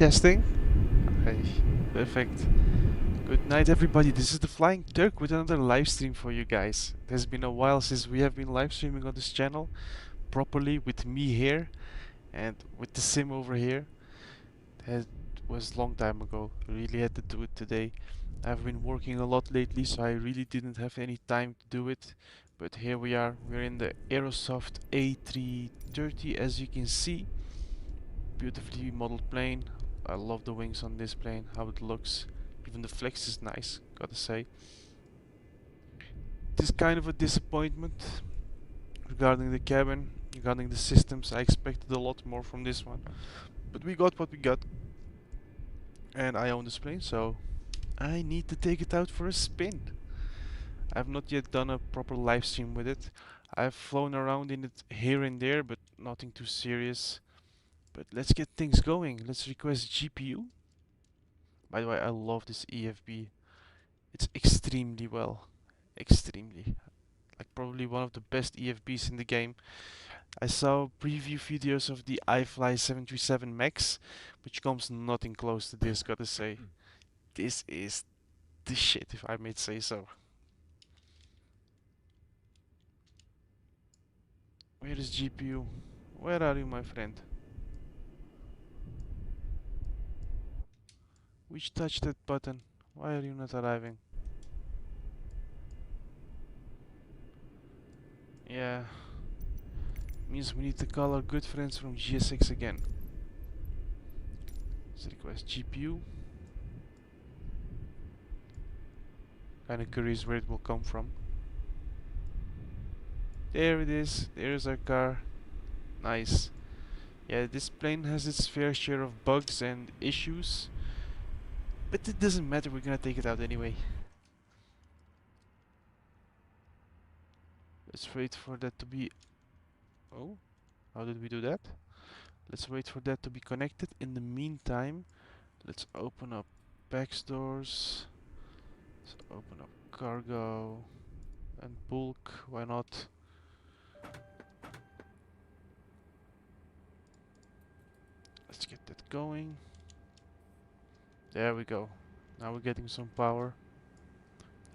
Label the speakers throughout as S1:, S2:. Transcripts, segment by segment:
S1: testing. Okay, perfect. Good night, everybody. This is the Flying Turk with another live stream for you guys. It has been a while since we have been live streaming on this channel properly with me here and with the sim over here. That was a long time ago. Really had to do it today. I've been working a lot lately, so I really didn't have any time to do it. But here we are. We're in the Aerosoft A330, as you can see. Beautifully modeled plane. I love the wings on this plane, how it looks. Even the flex is nice, gotta say. It is kind of a disappointment regarding the cabin, regarding the systems. I expected a lot more from this one, but we got what we got. And I own this plane, so I need to take it out for a spin. I've not yet done a proper live stream with it. I've flown around in it here and there, but nothing too serious. But let's get things going. Let's request GPU. By the way, I love this EFB. It's extremely well. Extremely. Like probably one of the best EFBs in the game. I saw preview videos of the iFly 737 Max, which comes nothing close to this, gotta say. This is the shit, if I may say so. Where is GPU? Where are you, my friend? Which touch that button? Why are you not arriving? Yeah. Means we need to call our good friends from GSX again. Let's request GPU. Kinda curious where it will come from. There it is. There's our car. Nice. Yeah, this plane has its fair share of bugs and issues. But it doesn't matter, we're gonna take it out anyway. Let's wait for that to be... Oh, how did we do that? Let's wait for that to be connected. In the meantime, let's open up back doors. Let's open up cargo and bulk, why not? Let's get that going. There we go. Now we're getting some power.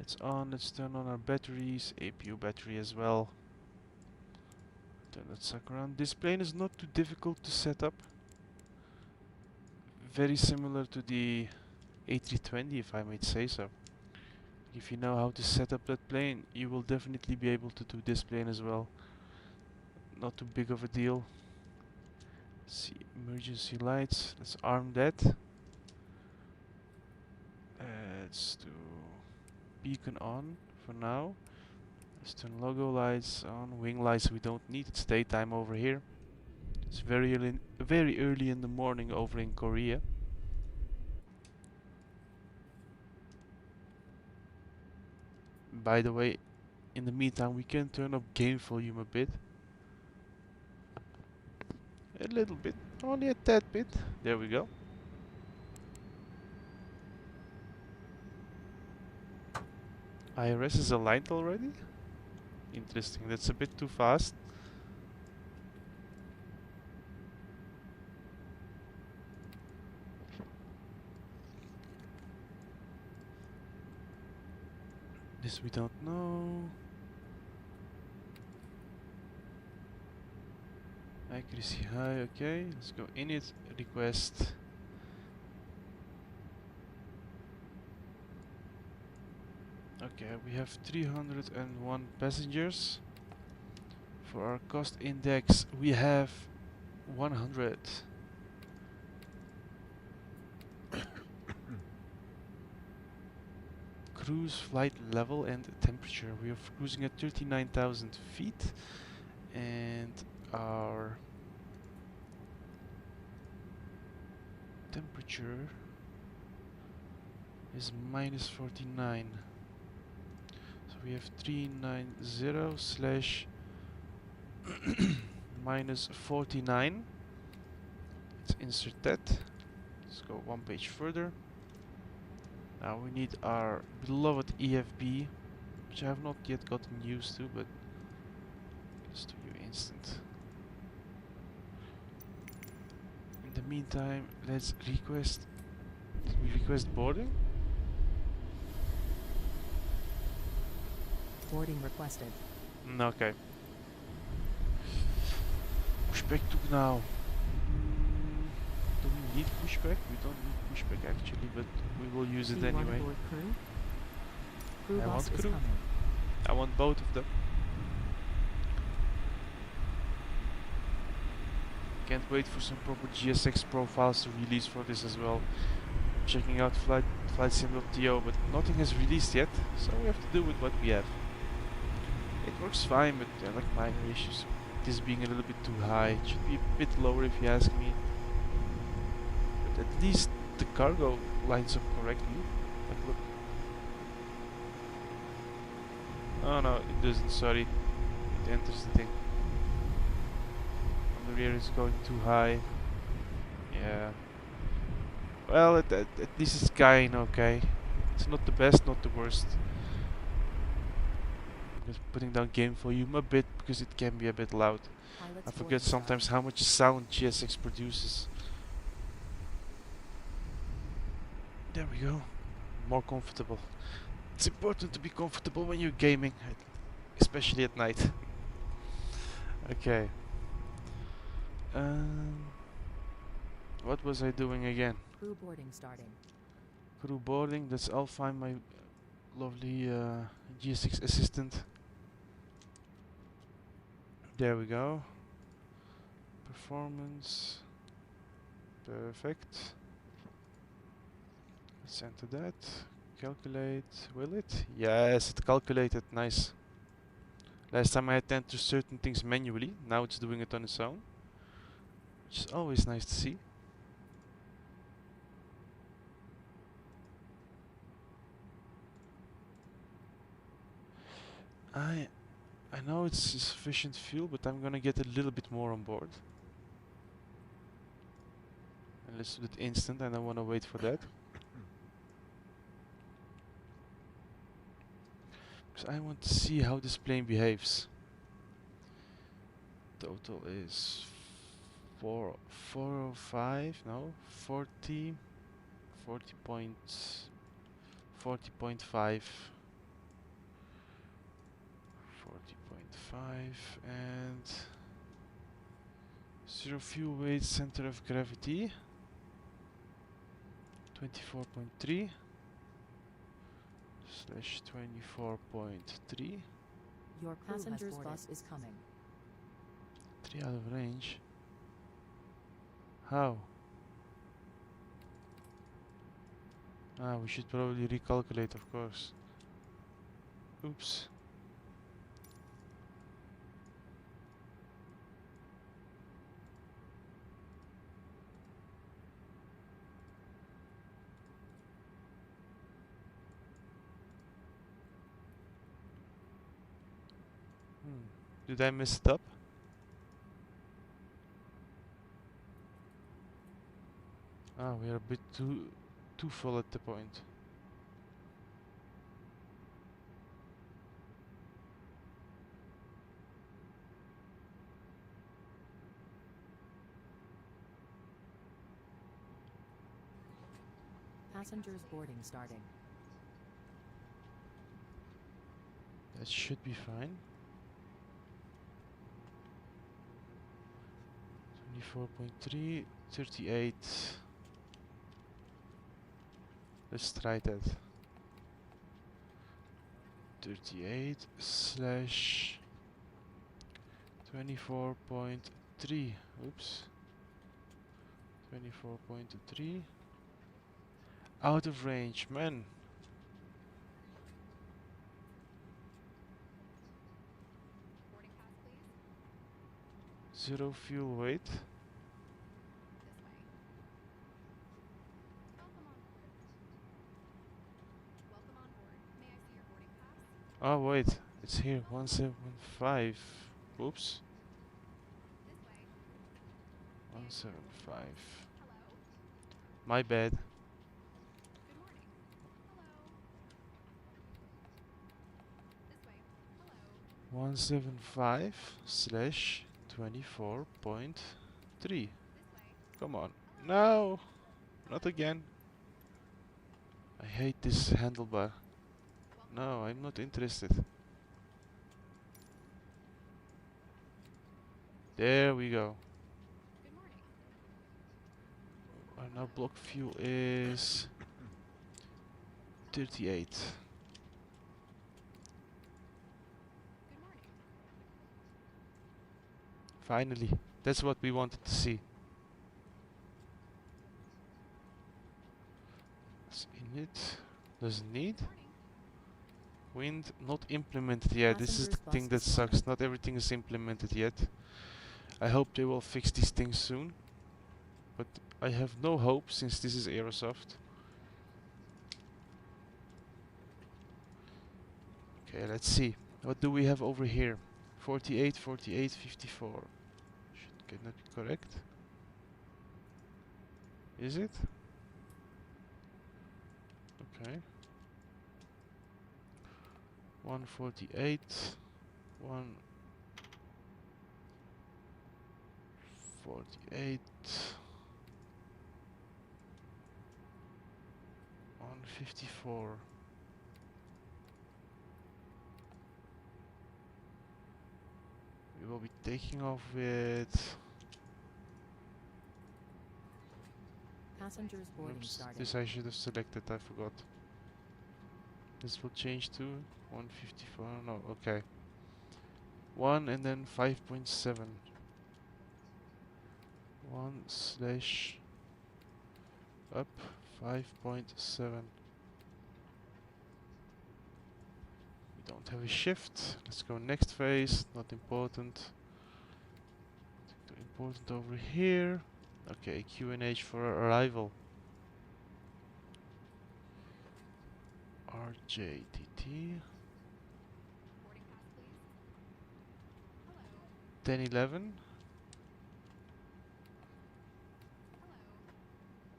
S1: It's on, let's turn on our batteries, APU battery as well. Turn that sucker on. This plane is not too difficult to set up. Very similar to the A320, if I may say so. If you know how to set up that plane, you will definitely be able to do this plane as well. Not too big of a deal. Let's see, emergency lights, let's arm that. Let's do beacon on for now. Let's turn logo lights on. Wing lights we don't need, it's daytime over here. It's very early in the morning over in Korea. By the way, in the meantime we can turn up game volume a bit. A little bit, only a tad bit. There we go. IRS is aligned already? Interesting, that's a bit too fast. This we don't know. Accuracy high, okay. Let's go init, request. Okay, we have 301 passengers. For our cost index, we have 100. Cruise flight level and temperature. We are cruising at 39,000 feet. And our temperature is minus 49. So we have 390 slash minus 49. Let's insert that. Let's go one page further. Now we need our beloved EFB, which I have not yet gotten used to, but let's do you instant. In the Meantime, let's request. Did we request boarding?
S2: Boarding requested.
S1: Okay. Pushback to now. Do we need pushback? We don't need pushback actually, but we will use it
S2: Do you want
S1: anyway.
S2: aboard crew? Crew
S1: I
S2: bus
S1: want
S2: is
S1: crew.
S2: coming.
S1: I want both of them. Can't wait for some proper GSX profiles to release for this as well. Checking out flightsim.to, but nothing has released yet, so we have to do with what we have. It works fine, but there are like minor issues. This being a little bit too high, it should be a bit lower if you ask me. But at least the cargo lines up correctly. Like look. Oh no, it doesn't, sorry. It enters the thing. The rear is going too high. Yeah. Well, at least it's kind okay. It's not the best, not the worst. I'm just putting down game volume a bit because it can be a bit loud. I forget sometimes how much sound GSX produces. There we go. More comfortable. It's important to be comfortable when you're gaming, especially at night. Okay. What was I doing again?
S2: Crew boarding starting.
S1: Crew boarding. Let's all find my lovely GSX assistant. There we go. Performance. Perfect. Let's enter that. Calculate. Will it? Yes, it calculated. Nice. Last time I had to enter certain things manually. Now it's doing it on its own. Which is always nice to see. I know it's sufficient fuel, but I'm gonna get a little bit more on board. And let's do it instant. I don't wanna wait for that. Because I want to see how this plane behaves. Total is 405, no, 40, 40.5, and 0 fuel weight, center of gravity 24.3 slash 24.3.
S2: Your passenger's bus is coming.
S1: 3 out of range. How? Ah, we should probably recalculate, of course. Oops. Did I mess it up? Ah, we are a bit too full at the point.
S2: Passengers boarding starting.
S1: That should be fine. 24.3, 38. Let's try that. 38 slash 24.3. Oops. 24.3. Out of range, man.
S3: Boarding pass, please.
S1: 0 fuel weight.
S3: This way. Welcome on board. Welcome on board. May I see your boarding pass?
S1: Oh wait, it's here. 175. Oops.
S3: This way.
S1: 175.
S3: Hello.
S1: My bad.
S3: Good morning. Hello. This way. Hello.
S1: 175 slash 24.3.
S3: This way.
S1: Come on.
S3: Hello.
S1: No, not again. I hate this handlebar. No, I'm not interested. There we go.
S3: Good morning.
S1: Now block fuel is 38.
S3: Good morning.
S1: Finally, that's what we wanted to see. It's in it. Doesn't need.
S3: Good morning.
S1: Wind not implemented yet. This is the
S2: Passengers
S1: thing
S2: bus
S1: that
S2: is coming.
S1: sucks. Not everything is implemented yet. I hope they will fix these things soon. But I have no hope since this is Aerosoft. Okay, let's see. What do we have over here? 48, 48, 54. Can that be correct? Is it? Okay. 148, 148, 154. We will be taking off with...
S2: Passengers boarding
S1: Oops,
S2: starting.
S1: this I should have selected, I forgot. This will change to 154, no, okay. 1 and then 5.7. 1 slash up 5.7. We don't have a shift. Let's go next phase, not important. Important over here. Okay, QNH for arrival. RJTT.
S3: Boarding pass, please. Hello.
S1: 1011.
S3: Hello.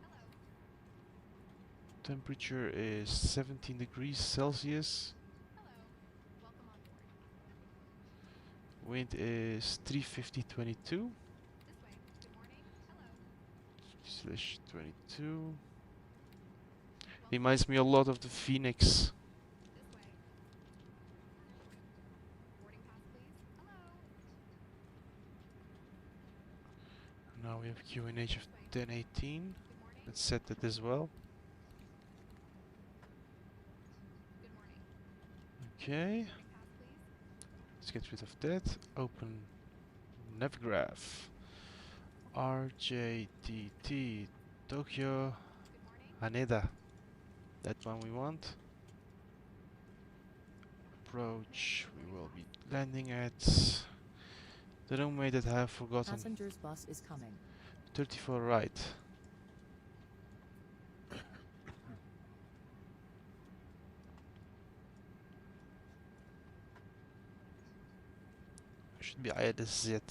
S3: Hello.
S1: Temperature is 17 degrees Celsius.
S3: Hello. Welcome on board.
S1: Wind is 350.22
S3: This way. Good morning. Hello.
S1: slash 22.
S3: Welcome.
S1: Reminds me a lot of the Phoenix.
S3: This way. Boarding pass, please. Hello.
S1: Now we have QNH of 1018.
S3: Good morning.
S1: Let's set that as well.
S3: Good morning.
S1: Okay,
S3: Boarding pass, please.
S1: let's get rid of that. Open Navgraph. RJTT Tokyo
S3: Good morning.
S1: Haneda. That one we want. Approach. We will be landing at the runway that I have forgotten.
S2: Passengers bus is coming.
S1: 34 right. Should be IDZ.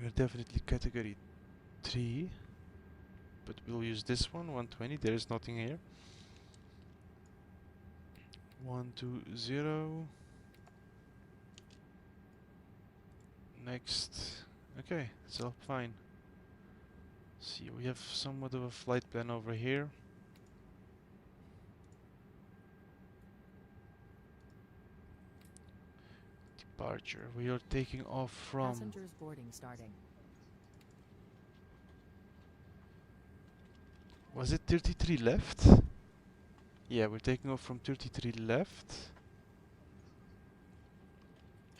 S1: We're definitely category 3, but we'll use this one, 120. There is nothing here. 120. Next. Okay, it's all fine. See, we have somewhat of a flight plan over here. Departure. We are taking off from...
S2: Passengers boarding starting.
S1: Was it 33 left? Yeah, we're taking off from 33 left.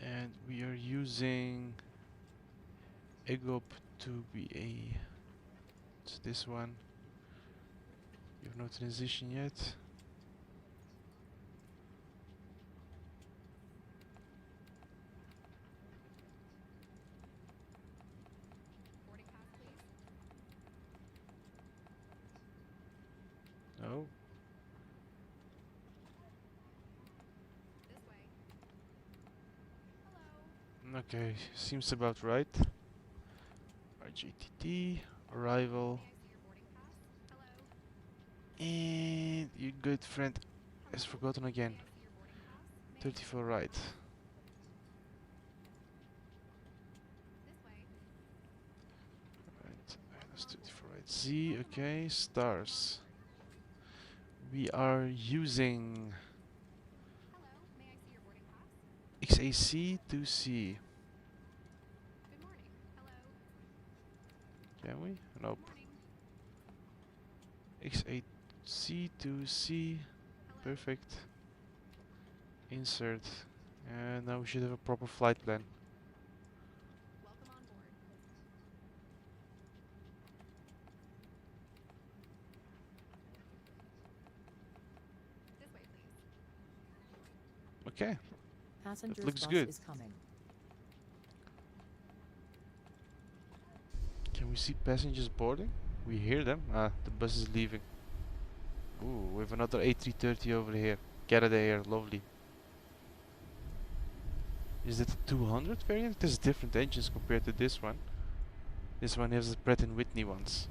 S1: And we are using EGOP to be a... It's this one. You have no transition yet.
S3: Boarding pass, please.
S1: No.
S3: This way. Hello.
S1: Okay, seems about right. RJTT, arrival,
S3: May I see your boarding pass? Hello.
S1: and your good friend has forgotten again.
S3: May I see
S1: 34 right.
S3: This way.
S1: Right, minus 34 right. Z, okay, stars. We are using
S3: Hello, may I see your boarding pass?
S1: XAC to C.
S3: Good morning. Hello.
S1: Can we?
S3: Good
S1: Nope.
S3: morning.
S1: XAC to C.
S3: Hello.
S1: Perfect. Insert. And now we should have a proper flight plan.
S3: Welcome on board. This way, please.
S1: Okay,
S2: Passenger's
S1: looks
S2: bus
S1: good.
S2: is coming.
S1: Can we see passengers boarding? We hear them. Ah, the bus is leaving. Ooh, we have another A330 over here. Canada Air, lovely. Is it a 200 variant? It has different engines compared to this one. This one has the Pratt & Whitney ones,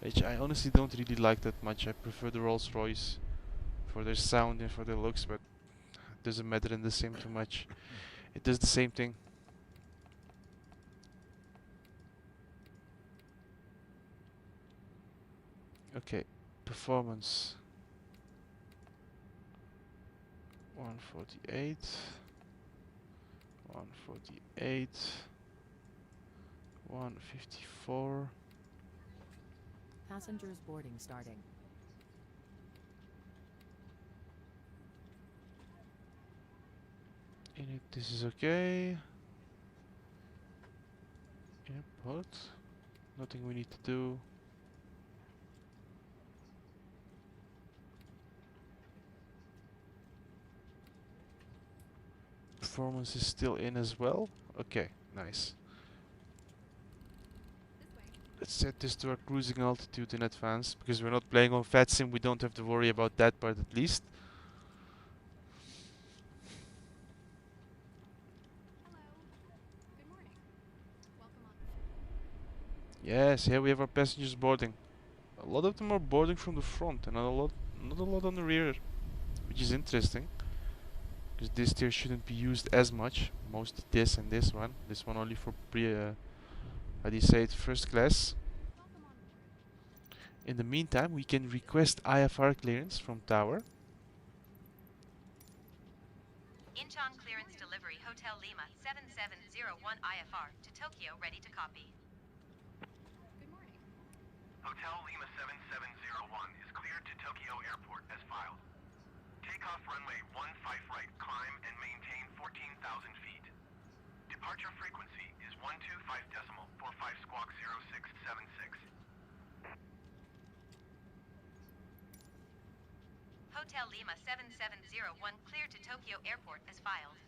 S1: which I honestly don't really like that much. I prefer the Rolls-Royce for their sound and for their looks, but it doesn't matter in the same too much. It does the same thing. Okay, performance 148, 148, 154.
S2: Passengers boarding starting.
S1: Init, this is okay. Airport, nothing we need to do. Performance is still in as well. Okay, nice.
S3: This way.
S1: Let's set this to our cruising altitude in advance, because we're not playing on FATSIM, we don't have to worry about that part at least.
S3: Hello. Good morning. Welcome on.
S1: Yes, here we have our passengers boarding. A lot of them are boarding from the front and not a lot on the rear, which is interesting, because this tier shouldn't be used as much. Mostly this and this one. This one only for how do you say it, first class.
S3: Welcome on board.
S1: In the meantime, we can request IFR clearance from tower.
S4: Incheon clearance delivery Hotel Lima 7701 IFR to Tokyo ready to copy.
S3: Good morning.
S5: Hotel Lima 7701 is cleared to Tokyo Airport as filed. Takeoff runway 15 right, climb and maintain 14,000 feet. Departure frequency is 125.45 squawk 0676.
S4: Hotel Lima 7701 cleared to Tokyo Airport as filed.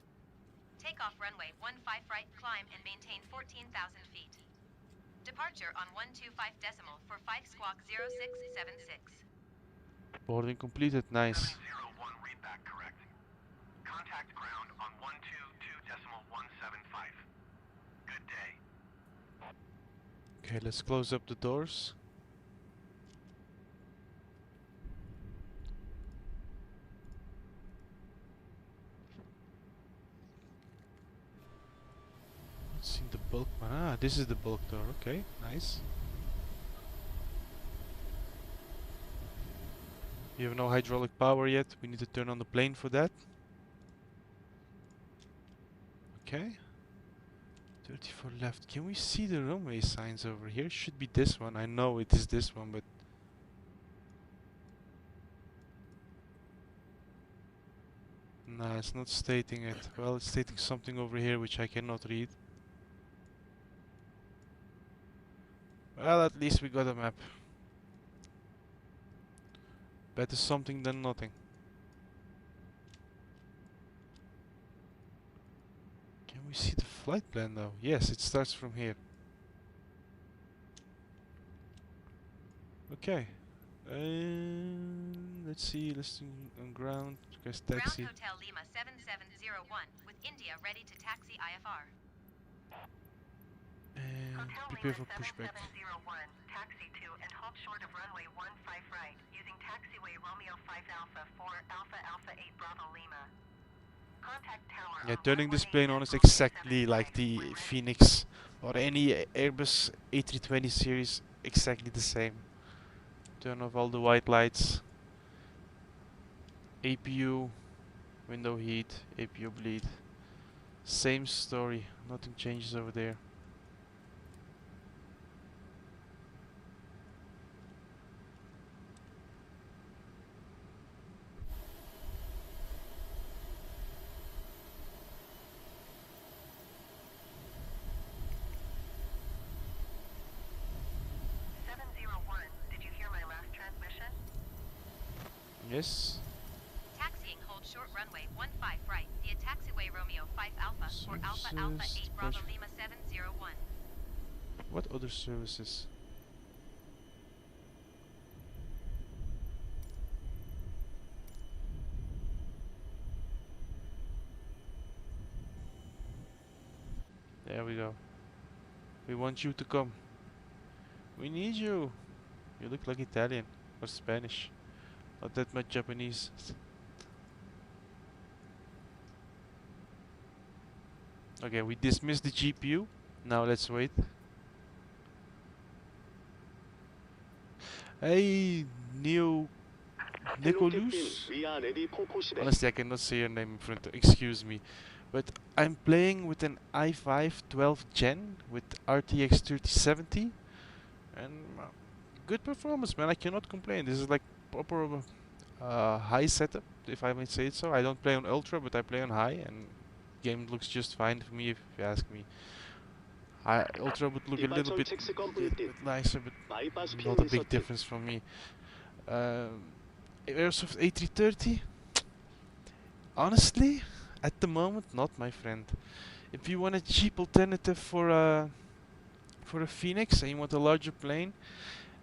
S4: Takeoff runway 15 right, climb and maintain 14,000 feet. Departure on 125.45 squawk 0676.
S1: Boarding completed, nice.
S5: 701 readback correct. Contact ground on 122.175. Good day.
S1: Okay, let's close up the doors. Let's see the bulk. Ah, this is the bulk door. Okay, nice. We have no hydraulic power yet. We need to turn on the plane for that. Okay. 34 left. Can we see the runway signs over here? Should be this one. I know it is this one, but nah, it's not stating it. Well, it's stating something over here which I cannot read. Well, at least we got a map. Better something than nothing. Can we see the flight plan though? Yes, it starts from here. Okay. Let's see, let's do on ground, request taxi.
S4: Ground Hotel Lima 7701 with India ready to taxi IFR.
S1: And
S6: Hotel
S1: prepare
S6: Lima
S1: for pushback.
S6: 7701, taxi to and halt short of runway 15 right, using taxiway Romeo 5 Alpha 4 Alpha Alpha 8 Bravo Lima. Contact tower
S1: Yeah,
S6: on
S1: turning this
S6: 118
S1: plane on
S6: at
S1: is
S6: Mach
S1: exactly
S6: 75
S1: like the
S6: when ready.
S1: Phoenix or any Airbus A320 series, exactly the same. Turn off all the white lights. APU, window heat, APU bleed. Same story, nothing changes over there.
S6: Did you hear my last transmission?
S1: Yes.
S4: Taxiing, hold short runway 15 right via taxiway Romeo 5 Alpha or Alpha Alpha
S1: Services,
S4: 8 Bravo
S1: departure.
S4: Lima 701.
S1: What other services? There we go. We want you to come. We need you. You look like Italian or Spanish. Not that much Japanese. Okay, we dismissed the GPU. Now let's wait. Hey, Nicolus. Honestly, I cannot say your name in front of, excuse me. But I'm playing with an i5 12th gen with RTX 3070 and good performance, man. I cannot complain. This is like proper high setup, if I may say it so. I don't play on ultra, but I play on high, and game looks just fine for me if you ask me. Ultra would look a little bit nicer, but not a big difference for me. Aerosoft A330, honestly, at the moment, not my friend. If you want a cheap alternative for a Phoenix and you want a larger plane,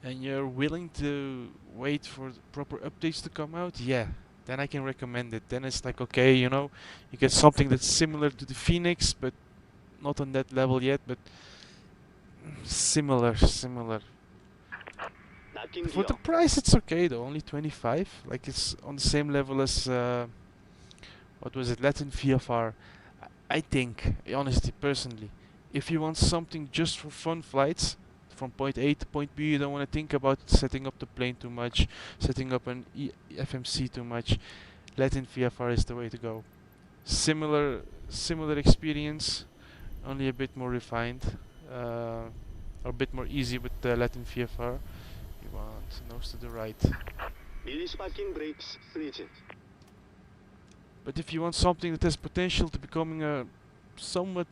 S1: and you're willing to wait for the proper updates to come out, yeah, then I can recommend it. Then it's like, okay, you know, you get something that's similar to the Phoenix, but not on that level yet, but similar. For the price, it's okay though, only 25. Like it's on the same level as what was it, Latin VFR. I think, honestly, personally, if you want something just for fun flights, from point A to point B, you don't want to think about setting up the plane too much, setting up an FMC too much. Latin VFR is the way to go. Similar experience, only a bit more refined, or a bit more easy with the Latin VFR. You want nose to the right. But if you want something that has potential to becoming a somewhat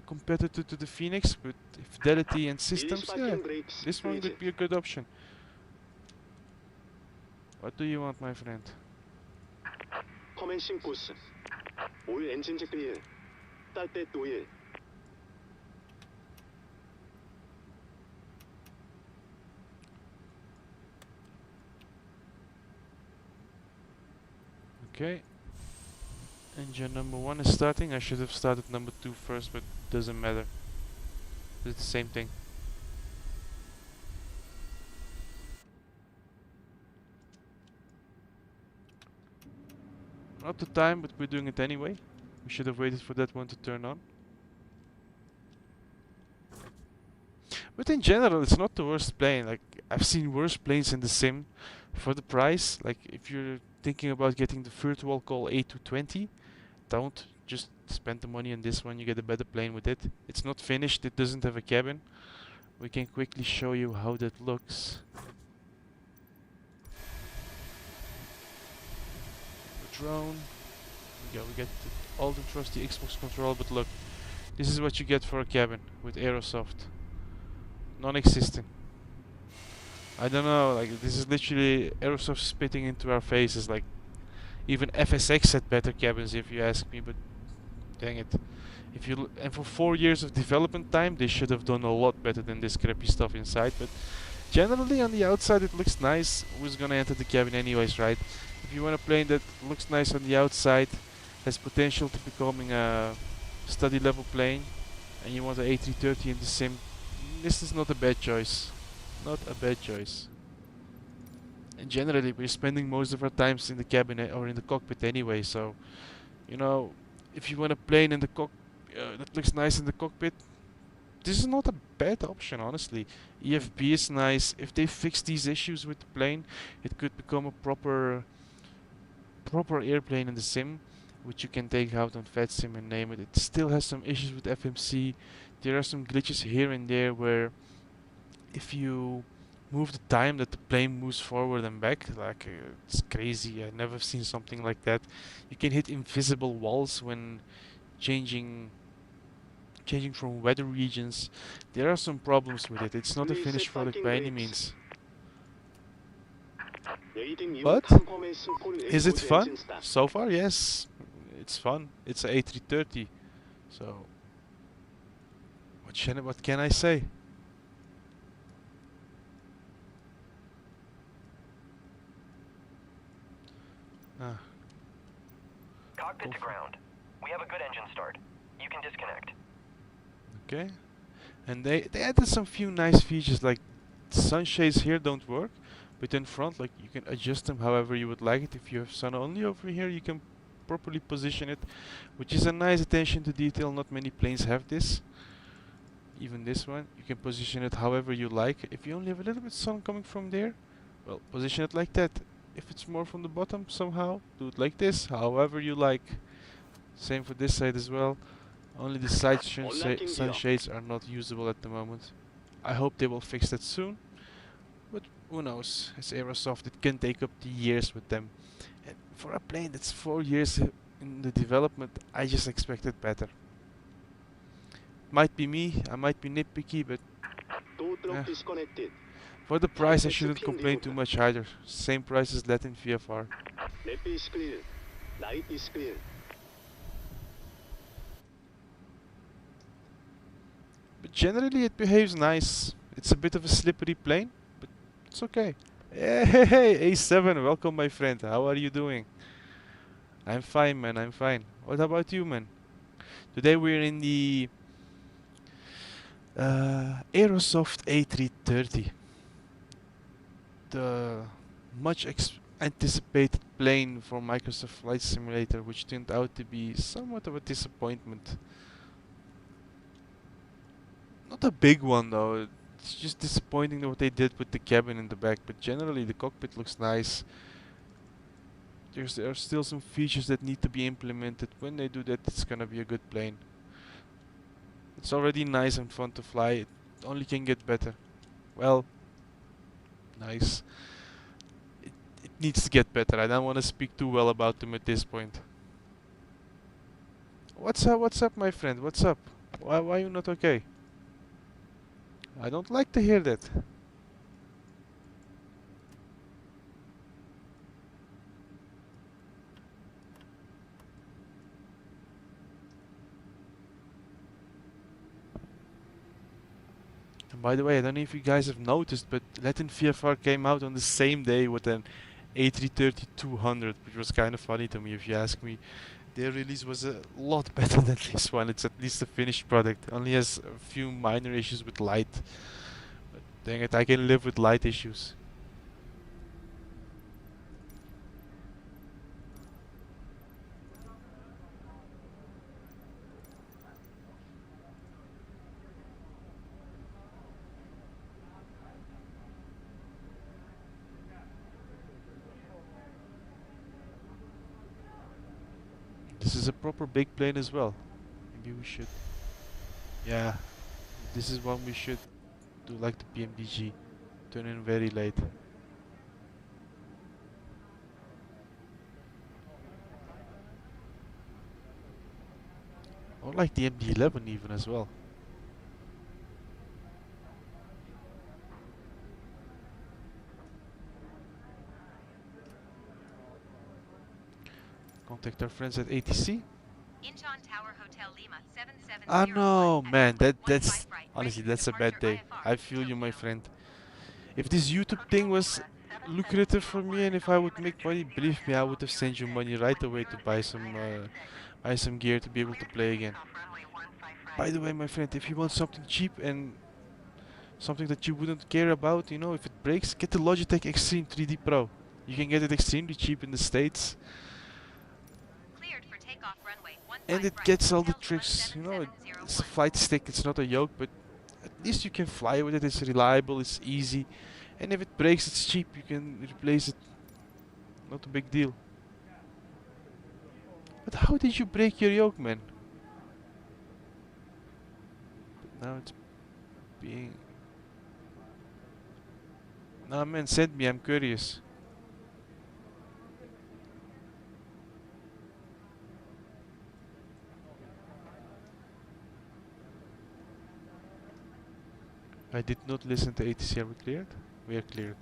S1: competitor to the Phoenix with fidelity and systems, yeah, this one could be a good option. What do you want, my friend?
S7: 커맨싱 코스 올 엔진 체크 1 딸때 또 1.
S1: Okay. Engine number 1 is starting. I should have started number 2 first, but doesn't matter. It's the same thing. Not the time, but we're doing it anyway. We should have waited for that one to turn on. But in general, it's not the worst plane. Like, I've seen worse planes in the sim for the price. Like, if you're thinking about getting the virtual call A220, don't just spend the money on this one. You get a better plane with it. It's not finished. It doesn't have a cabin. We can quickly show you how that looks. The drone. We get all the trusty Xbox control, but look, this is what you get for a cabin with Aerosoft. Non-existent. I don't know, like this is literally Aerosoft spitting into our faces. Like even FSX had better cabins, if you ask me. But dang it, if you and for 4 years of development time, they should have done a lot better than this crappy stuff inside. But generally, on the outside, it looks nice. Who's gonna enter the cabin anyways, right? If you want a plane that looks nice on the outside, has potential to becoming a study level plane, and you want an A330 in the sim, this is not a bad choice. Not a bad choice. And generally, we're spending most of our times in the cabin or in the cockpit anyway, so you know, if you want a plane in the that looks nice in the cockpit, this is not a bad option, honestly. EFB is nice. If they fix these issues with the plane, it could become a proper airplane in the sim, which you can take out on FatSim and name it. It still has some issues with FMC. There are some glitches here and there where if you move the time that the plane moves forward and back, like it's crazy. I've never seen something like that. You can hit invisible walls when changing from weather regions. There are some problems with it. It's not a finished product by any means. But is it fun? So far, yes. It's fun. It's an A330. So what can I say? Ah,
S8: Cockpit to ground. We have a good engine start. You can disconnect.
S1: okay. And they added some few nice features, like sunshades here don't work, but in front, like you can adjust them however you would like it. If you have sun only over here, you can properly position it, which is a nice attention to detail. Not many planes have this. Even this one, you can position it however you like. If you only have a little bit sun coming from there, well, position it like that. If it's more from the bottom somehow, do it like this, however you like. Same for this side as well. Only the side sunshades are not usable at the moment. I hope they will fix that soon, but who knows? It's Aerosoft, it can take up to years with them. And for a plane that's 4 years in the development, I just expected better. Might be me, I might be nitpicky, but for the price I shouldn't complain too much either. Same price as Latin VFR. But generally it behaves nice. It's a bit of a slippery plane, but it's okay. Hey, A7, welcome my friend. How are you doing? I'm fine, man, I'm fine. What about you, man? Today we're in the Aerosoft A330. The much anticipated plane for Microsoft Flight Simulator, which turned out to be somewhat of a disappointment. Not a big one though, it's just disappointing what they did with the cabin in the back, but generally the cockpit looks nice. There are still some features that need to be implemented. When they do that, it's gonna be a good plane. It's already nice and fun to fly, it only can get better. Well, nice. It needs to get better. I don't want to speak too well about them at this point. What's up my friend? What's up? Why are you not okay? I don't like to hear that. And by the way, I don't know if you guys have noticed, but Latin VFR came out on the same day with an A330-200, which was kind of funny to me if you ask me. Their release was a lot better than this one. It's at least a finished product. Only has a few minor issues with light. But dang it, I can live with light issues. This is a proper big plane as well. Maybe we should... Yeah, this is one we should do like the PMDG. Turn in very late. Or like the MD-11 even as well. Contact our friends at ATC.
S4: Incheon Tower Hotel Lima 770.
S1: Ah no, man, that's honestly that's a bad day. I feel you, my friend. If this YouTube thing was lucrative for me and if I would make money, believe me, I would have sent you money right away to buy some gear to be able to play again. By the way, my friend, if you want something cheap and something that you wouldn't care about, you know, if it breaks, get the Logitech Extreme 3D Pro. You can get it extremely cheap in the States.
S4: Cleared for takeoff runway 15
S1: and it gets all the tricks. You know, it's a flight stick, it's not a yoke, but at least you can fly with it. It's reliable, it's easy, and if it breaks, it's cheap. You can replace it. Not a big deal. But how did you break your yoke, man? But now it's being... Nah, man, send me, I'm curious. I did not listen to ATC. Are we cleared? We are cleared.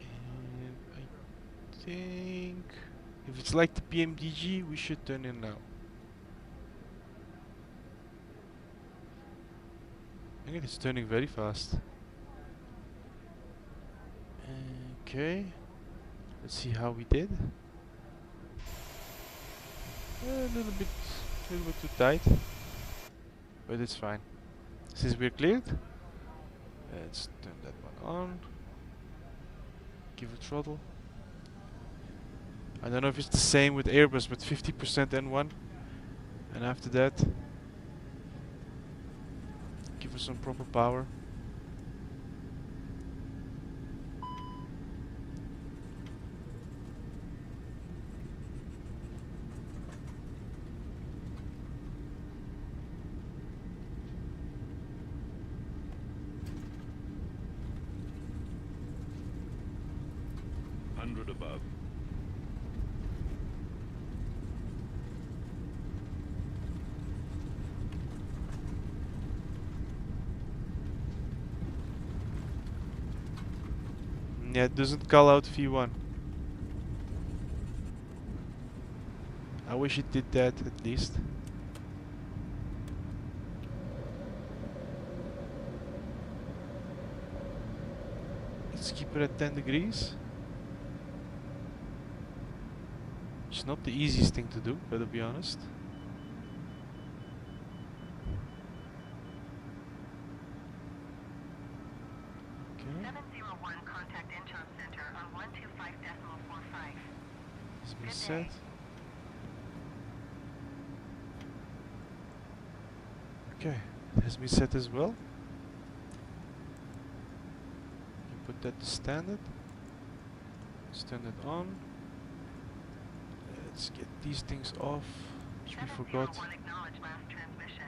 S1: And I think if it's like the PMDG, we should turn in now. I think it's turning very fast. Okay, let's see how we did. A little bit too tight, but it's fine. Since we're cleared, let's turn that one on. Give it throttle. I don't know if it's the same with Airbus, but 50% N1, and after that, give us some proper power.
S9: Above.
S1: Yeah, it doesn't call out V1. I wish it did that at least. Let's keep it at 10 degrees. It's not the easiest thing to do, gotta be honest. Okay.
S6: 701 contact Intron Center on 125.45.
S1: It's been
S6: Good
S1: set.
S6: day.
S1: Okay, it has been set as well. You put that to standard. Let's turn it on. Let's get these things off, which we forgot.
S6: 701 acknowledge last transmission.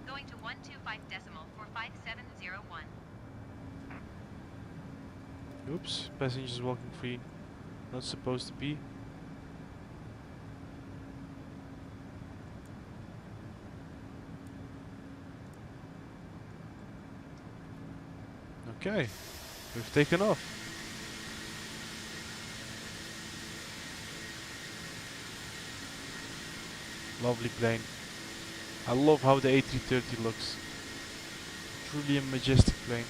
S4: Going to 125.45701.
S1: Oops, passengers walking free. Not supposed to be. Okay, we've taken off. Lovely plane. I love how the A330 looks. Truly a majestic plane.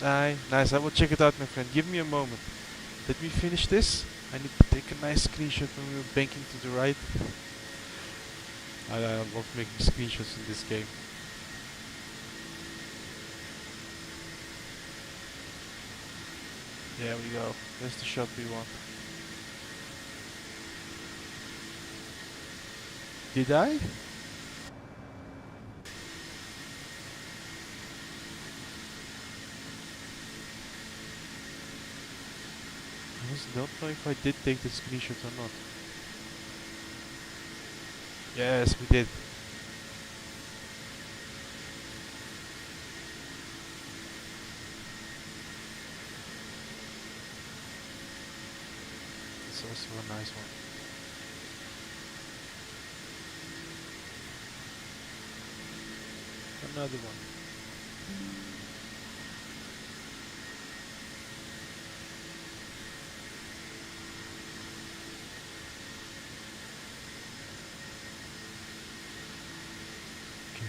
S1: Aye, nice. I will check it out, my friend. Give me a moment. Let me finish this. I need to take a nice screenshot when we were banking to the right. I love making screenshots in this game. There we go. That's the shot we want. Did I? I honestly don't know if I did take the screenshot or not. Yes, we did. It's also a nice one. Another one. Okay. I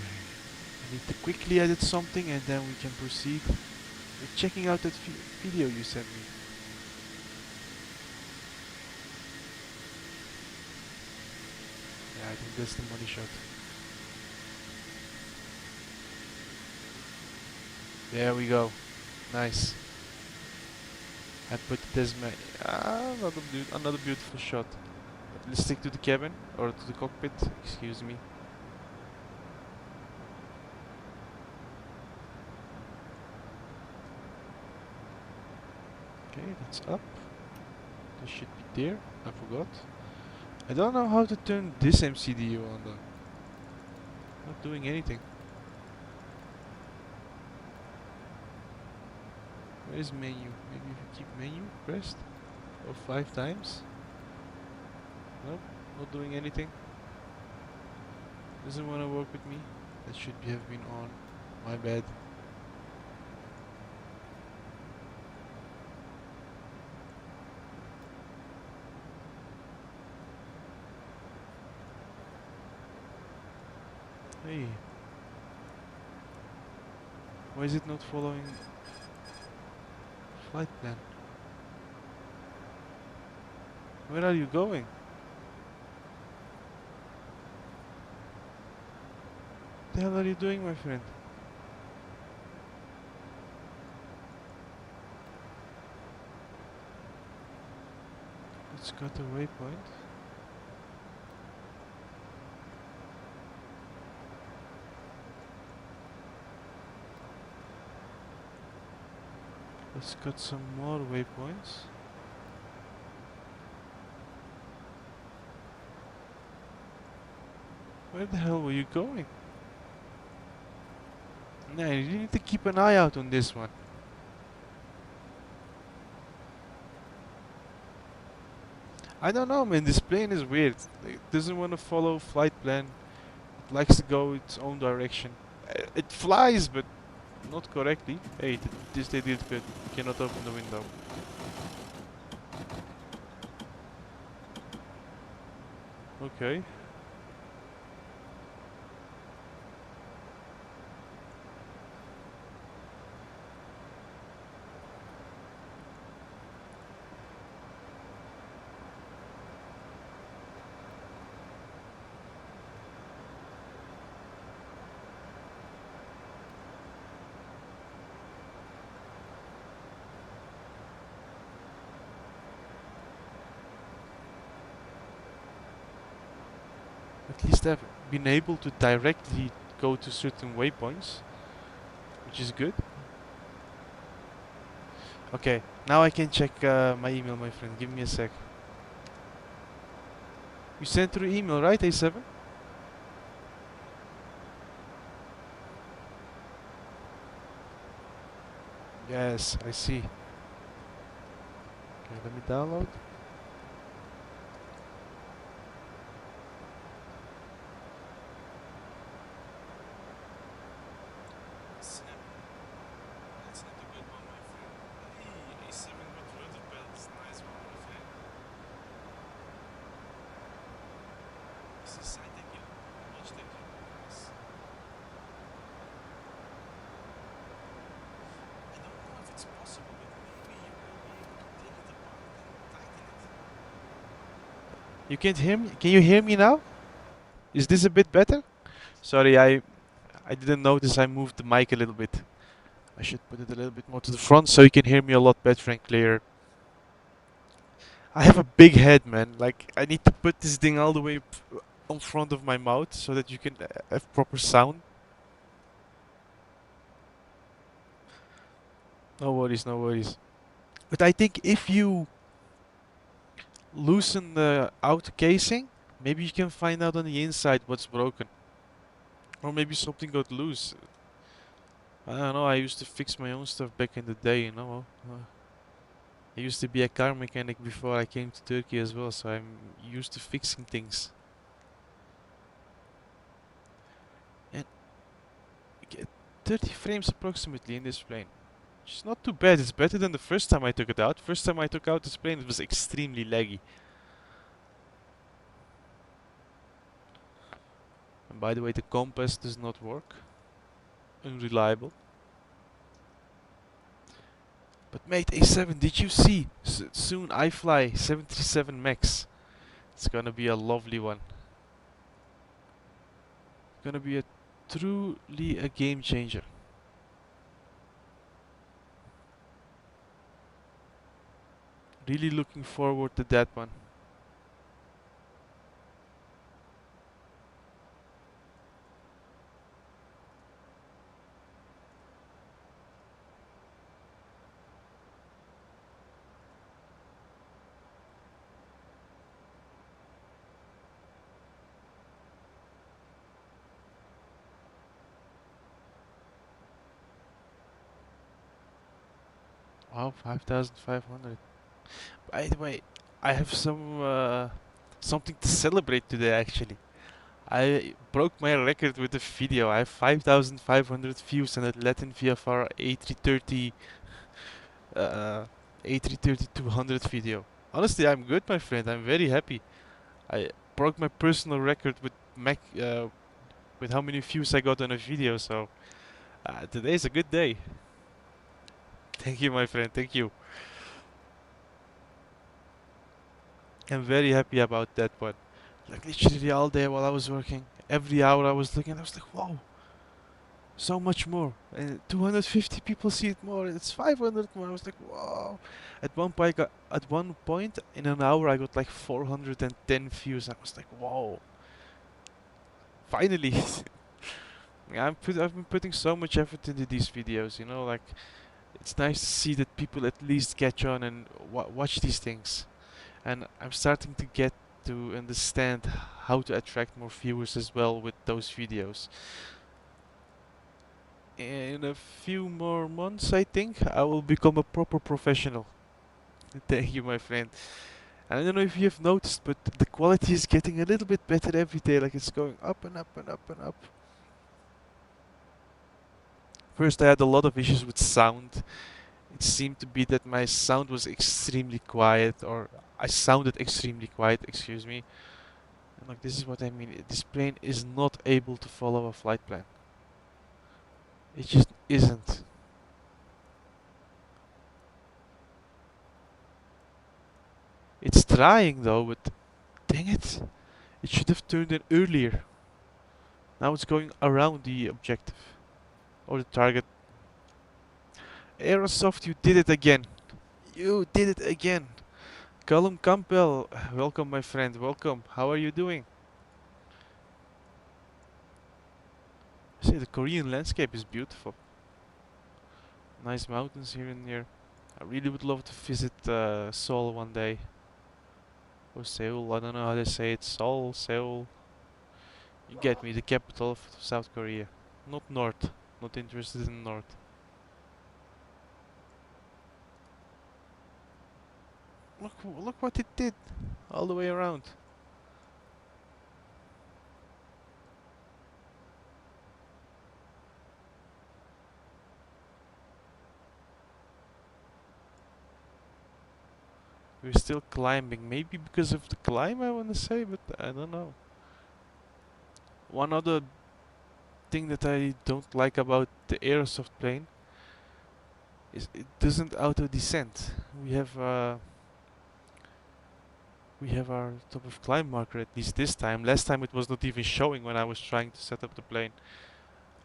S1: need to quickly edit something and then we can proceed with checking out that video you sent me. I think that's the money shot. There we go. Nice. I put it as my another beautiful shot. But let's stick to the cabin or to the cockpit. Excuse me. Okay, that's up. This should be there. I forgot. I don't know how to turn this MCDU on though. Not doing anything. Where is menu? Maybe if you keep menu pressed or 5 times. Nope, not doing anything. Doesn't want to work with me. That should have been on. My bad. Hey. Why is it not following flight plan? Where are you going? What the hell are you doing, my friend? Let's got a waypoint. Let's got some more waypoints. Where the hell were you going? Nah, you need to keep an eye out on this one. I don't know, man. This plane is weird. It doesn't want to follow flight plan. It likes to go its own direction. It flies, but not correctly. Hey, this they did good. Cannot open the window. Okay. At least I've been able to directly go to certain waypoints, which is good. Okay, now I can check my email, my friend. Give me a sec. You sent through email, right, A7? Yes, I see. Okay, let me download. You can't hear me? Can you hear me now? Is this a bit better? Sorry, I didn't notice I moved the mic a little bit. I should put it a little bit more to the front so you can hear me a lot better and clearer. I have a big head, man. Like, I need to put this thing all the way on front of my mouth so that you can have proper sound. No worries, no worries. But I think if you loosen the outer casing, maybe you can find out on the inside what's broken. Or maybe something got loose. I don't know, I used to fix my own stuff back in the day, you know. I used to be a car mechanic before I came to Turkey as well, so I'm used to fixing things. And you get 30 frames approximately in this plane. Which is not too bad, it's better than the first time I took it out. First time I took out this plane, it was extremely laggy. And by the way, the compass does not work. Unreliable. But mate, A7, did you see? Soon I fly 737 MAX. It's gonna be a lovely one. Gonna be a truly a game changer. Really looking forward to that one. Wow, 5,500. By the way, I have something to celebrate today actually. I broke my record with the video. I have 5,500 views on that Latin VFR A330 uh, A330-200 video. Honestly, I'm good, my friend. I'm very happy. I broke my personal record with with how many views I got on a video. So today is a good day. Thank you, my friend. Thank you. I'm very happy about that one. Like literally all day while I was working, every hour I was looking, I was like, wow, so much more. And 250 people see it more. It's 500 more. I was like, wow. At one point in an hour, I got like 410 views. I was like, wow. Finally. Yeah, I've been putting so much effort into these videos. You know, like it's nice to see that people at least catch on and watch these things. And I'm starting to get to understand how to attract more viewers as well with those videos. In a few more months, I think, I will become a proper professional. Thank you, my friend. And I don't know if you have noticed, but the quality is getting a little bit better every day. Like it's going up and up and up and up. First, I had a lot of issues with sound. It seemed to be that my sound was extremely quiet, or I sounded extremely quiet, excuse me. And like, this is what I mean. This plane is not able to follow a flight plan. It just isn't. It's trying though, but dang it. It should have turned in earlier. Now it's going around the objective. Or the target. Aerosoft, you did it again. You did it again. Callum Campbell, welcome my friend, welcome. How are you doing? I say the Korean landscape is beautiful. Nice mountains here and there. I really would love to visit Seoul one day. Or Seoul, I don't know how they say it. Seoul, Seoul. You get me, the capital of South Korea. Not North. Not interested in North. Look what it did. All the way around. We're still climbing. Maybe because of the climb, I want to say, but I don't know. One other thing that I don't like about the Aerosoft plane is it doesn't auto descend. We have our top of climb marker at least this time. Last time it was not even showing when I was trying to set up the plane.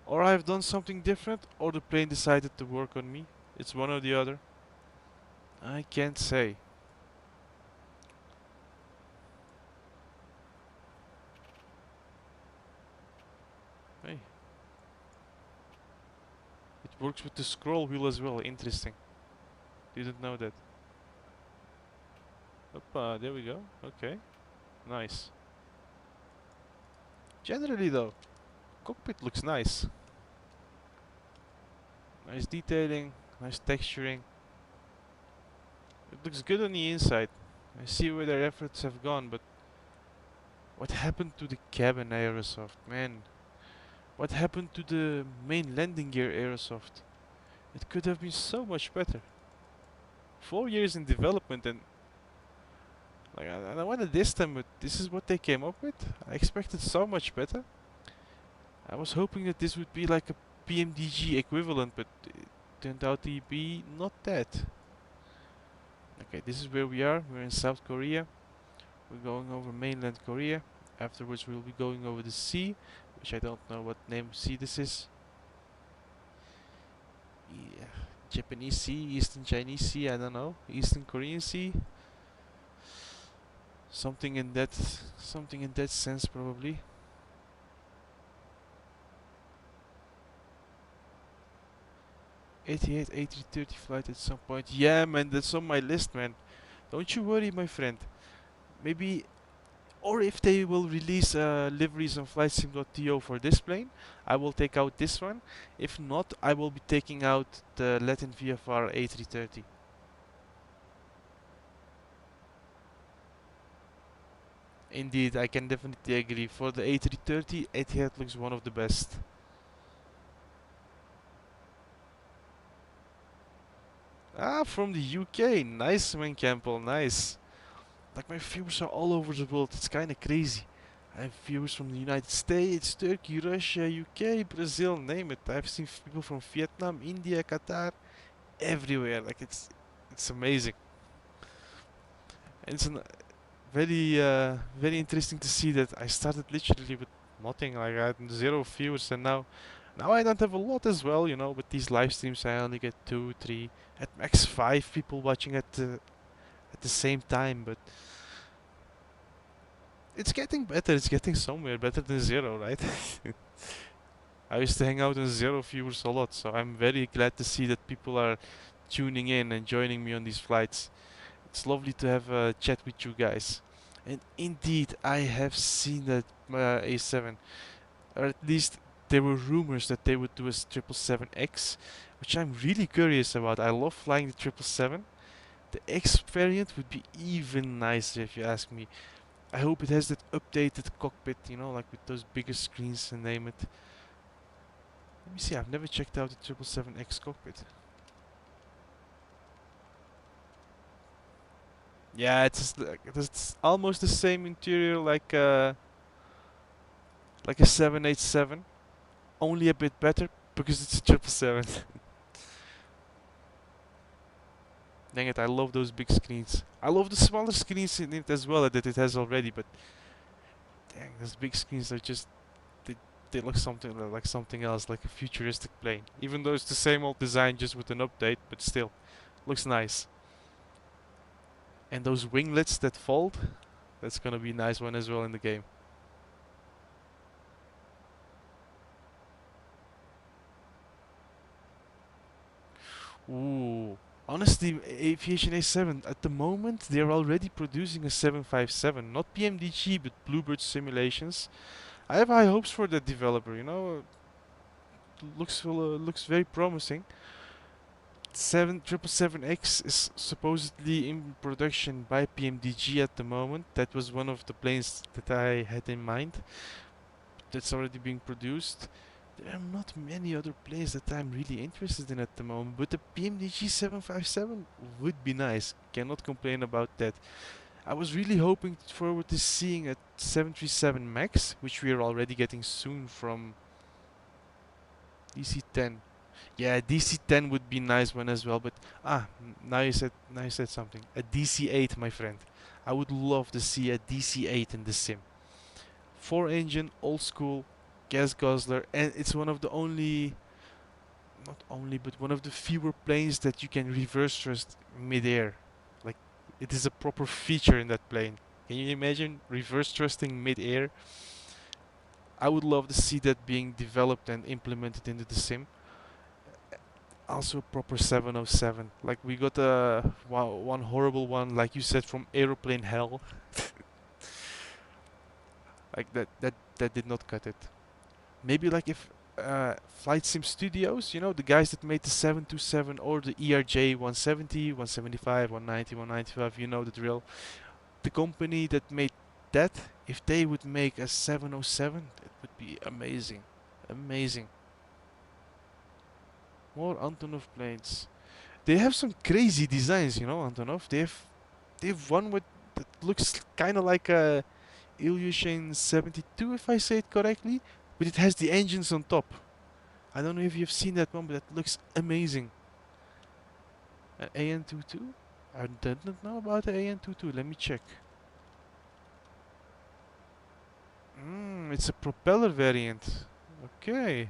S1: Or I've done something different, or the plane decided to work on me. It's one or the other. I can't say. Hey. It works with the scroll wheel as well. Interesting. Didn't know that. Oppa, there we go. Okay. Nice. Generally though, cockpit looks nice. Nice detailing, nice texturing. It looks good on the inside. I see where their efforts have gone, but what happened to the cabin Aerosoft, man? What happened to the main landing gear Aerosoft? It could have been so much better. 4 years in development and like I don't want to diss them, but this is what they came up with. I expected so much better. I was hoping that this would be like a PMDG equivalent, but it turned out to be not that. Okay, this is where we are. We're in South Korea. We're going over mainland Korea. Afterwards, we'll be going over the sea. which I don't know what name sea this is. Yeah, Japanese Sea, Eastern Chinese Sea, I don't know, Eastern Korean Sea, something in that sense probably. '88 A330 flight at some point. Yeah, man, that's on my list, man. Don't you worry, my friend. Maybe, or if they will release liveries on flightsim.to for this plane, I will take out this one. If not, I will be taking out the Latin VFR A330. Indeed, I can definitely agree. For the A330, Etihad looks one of the best. Ah, from the UK. Nice, man, Campbell. Nice. Like, my viewers are all over the world. It's kind of crazy. I have viewers from the United States, Turkey, Russia, UK, Brazil, name it. I've seen people from Vietnam, India, Qatar, everywhere. Like, it's amazing. And it's very interesting to see that I started literally with nothing. Like, I had zero viewers, and now I don't have a lot as well. You know, with these live streams, I only get 2, 3, at max 5 people watching at the same time. But it's getting better. It's getting somewhere better than zero, right? I used to hang out on zero viewers a lot, so I'm very glad to see that people are tuning in and joining me on these flights. It's lovely to have a chat with you guys. And indeed, I have seen that A7, or at least there were rumors that they would do a 777X, which I'm really curious about. I love flying the 777. The X variant would be even nicer if you ask me. I hope it has that updated cockpit, you know, like with those bigger screens and name it. Let me see, I've never checked out the 777X cockpit. Yeah, it's almost the same interior like a 787, only a bit better because it's a 777. Dang it, I love those big screens. I love the smaller screens in it as well that it has already, but dang, those big screens are just they, they look something like something else, like a futuristic plane. Even though it's the same old design just with an update, but still looks nice. And those winglets that fold, that's gonna be a nice one as well in the game. Ooh. Honestly, Aviation A7, at the moment, they're already producing a 757. Not PMDG, but Bluebird Simulations. I have high hopes for that developer, you know. Looks very promising. 777X is supposedly in production by PMDG at the moment. That was one of the planes that I had in mind. That's already being produced. There are not many other planes that I'm really interested in at the moment, but the PMDG 757 would be nice. Cannot complain about that. I was really hoping forward to seeing a 737 MAX, which we are already getting soon from DC-10. Yeah, DC-10 would be nice one as well, but now you said something. A DC-8, my friend. I would love to see a DC-8 in the sim. 4-engine, old school, gas guzzler, and it's one of the only, not only, but one of the fewer planes that you can reverse thrust mid-air. Like, it is a proper feature in that plane. Can you imagine reverse thrusting mid-air? I would love to see that being developed and implemented into the sim. Also a proper 707. Like, we got one horrible one, like you said, from Aeroplane Hell. Like that did not cut it. Maybe like if Flight Sim Studios, you know, the guys that made the 727 or the ERJ 170, 175, 190, 195, you know the drill. The company that made that, if they would make a 707, it would be amazing. Amazing. More Antonov planes. They have some crazy designs, you know, Antonov. They've one with that looks kind of like a Ilyushin 72, if I say it correctly, but it has the engines on top. I don't know if you've seen that one, but that looks amazing. An AN22? I didn't know about the AN22. Let me check. It's a propeller variant. Okay.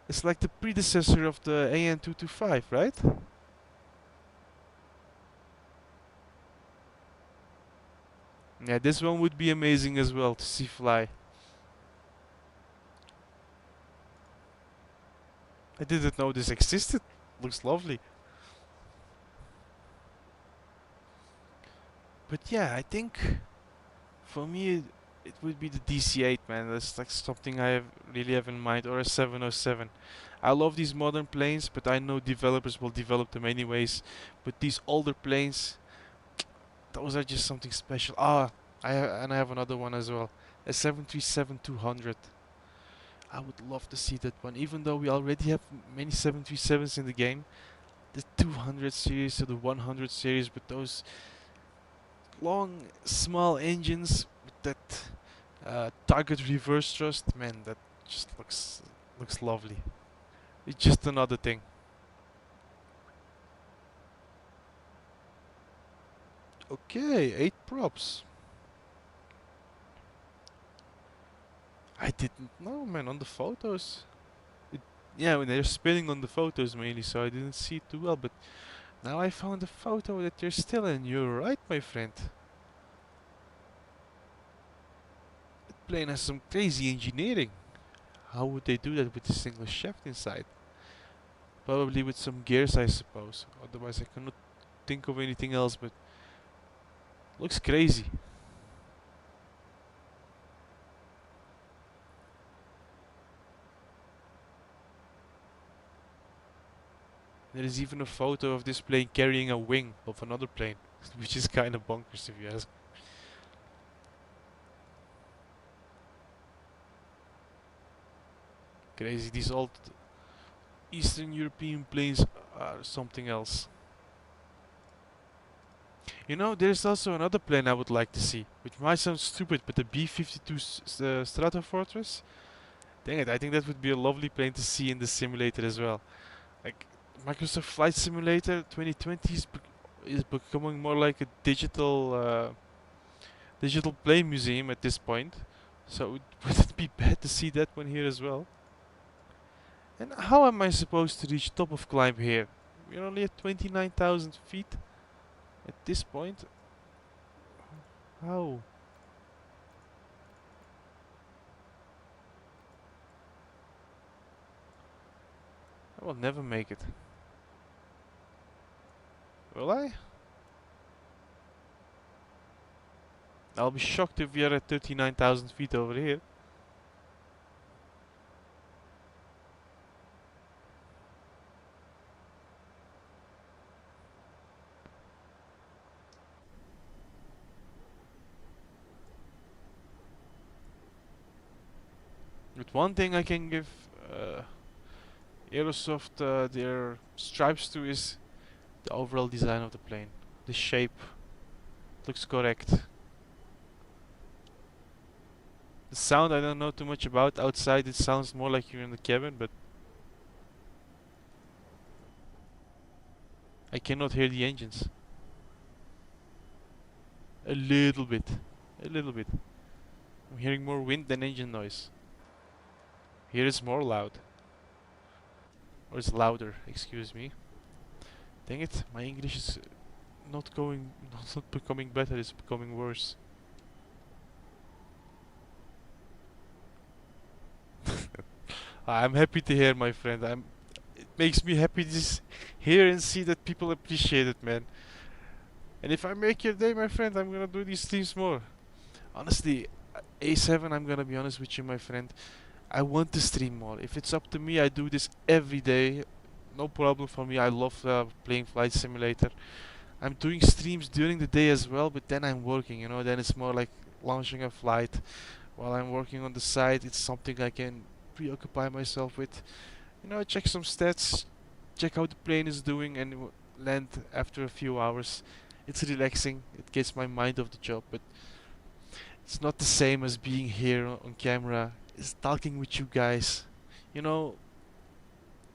S1: It's like the predecessor of the AN225, right? Yeah, this one would be amazing as well to see fly. I didn't know this existed. Looks lovely. But yeah, I think for me it would be the DC-8, man. That's like something really have in mind, or a 707. I love these modern planes, but I know developers will develop them anyways. But these older planes, those are just something special. And I have another one as well, a 737-200. I would love to see that one, even though we already have many 737s in the game. The 200 series or the 100 series with those long, small engines with that target reverse thrust, man, that just looks lovely. It's just another thing. Okay, 8 props. I didn't know, man, on the photos. Yeah, when they're spinning on the photos mainly, so I didn't see it too well, but now I found a photo that they're still in. You're right, my friend. That plane has some crazy engineering. How would they do that with a single shaft inside? Probably with some gears, I suppose. Otherwise, I cannot think of anything else, but looks crazy. There is even a photo of this plane carrying a wing of another plane, which is kind of bonkers if you ask. Crazy, these old Eastern European planes are something else. You know, there's also another plane I would like to see, which might sound stupid, but the B-52 Stratofortress? Dang it, I think that would be a lovely plane to see in the simulator as well. Like, Microsoft Flight Simulator 2020 is becoming more like a digital plane museum at this point. So would it be bad to see that one here as well? And how am I supposed to reach top of climb here? We're only at 29,000 feet at this point. How? I will never make it. Will I? I'll be shocked if we are at 39,000 feet over here. But one thing I can give Aerosoft their stripes to is the overall design of the plane. The shape looks correct. The sound I don't know too much about. Outside it sounds more like you're in the cabin, but I cannot hear the engines. A little bit. A little bit. I'm hearing more wind than engine noise. Here it's more loud. Or it's louder, excuse me. Dang it, my English is not becoming better, it's becoming worse. I'm happy to hear, my friend. It makes me happy to just hear and see that people appreciate it, man. And if I make your day, my friend, I'm gonna do these streams more. Honestly, A7, I'm gonna be honest with you, my friend. I want to stream more. If it's up to me, I do this every day. No problem for me. I love playing Flight Simulator. I'm doing streams during the day as well, but then I'm working, you know. Then it's more like launching a flight. While I'm working on the side, it's something I can preoccupy myself with. You know, check some stats, check how the plane is doing, and land after a few hours. It's relaxing. It gets my mind off the job, but it's not the same as being here on camera. It's talking with you guys. You know,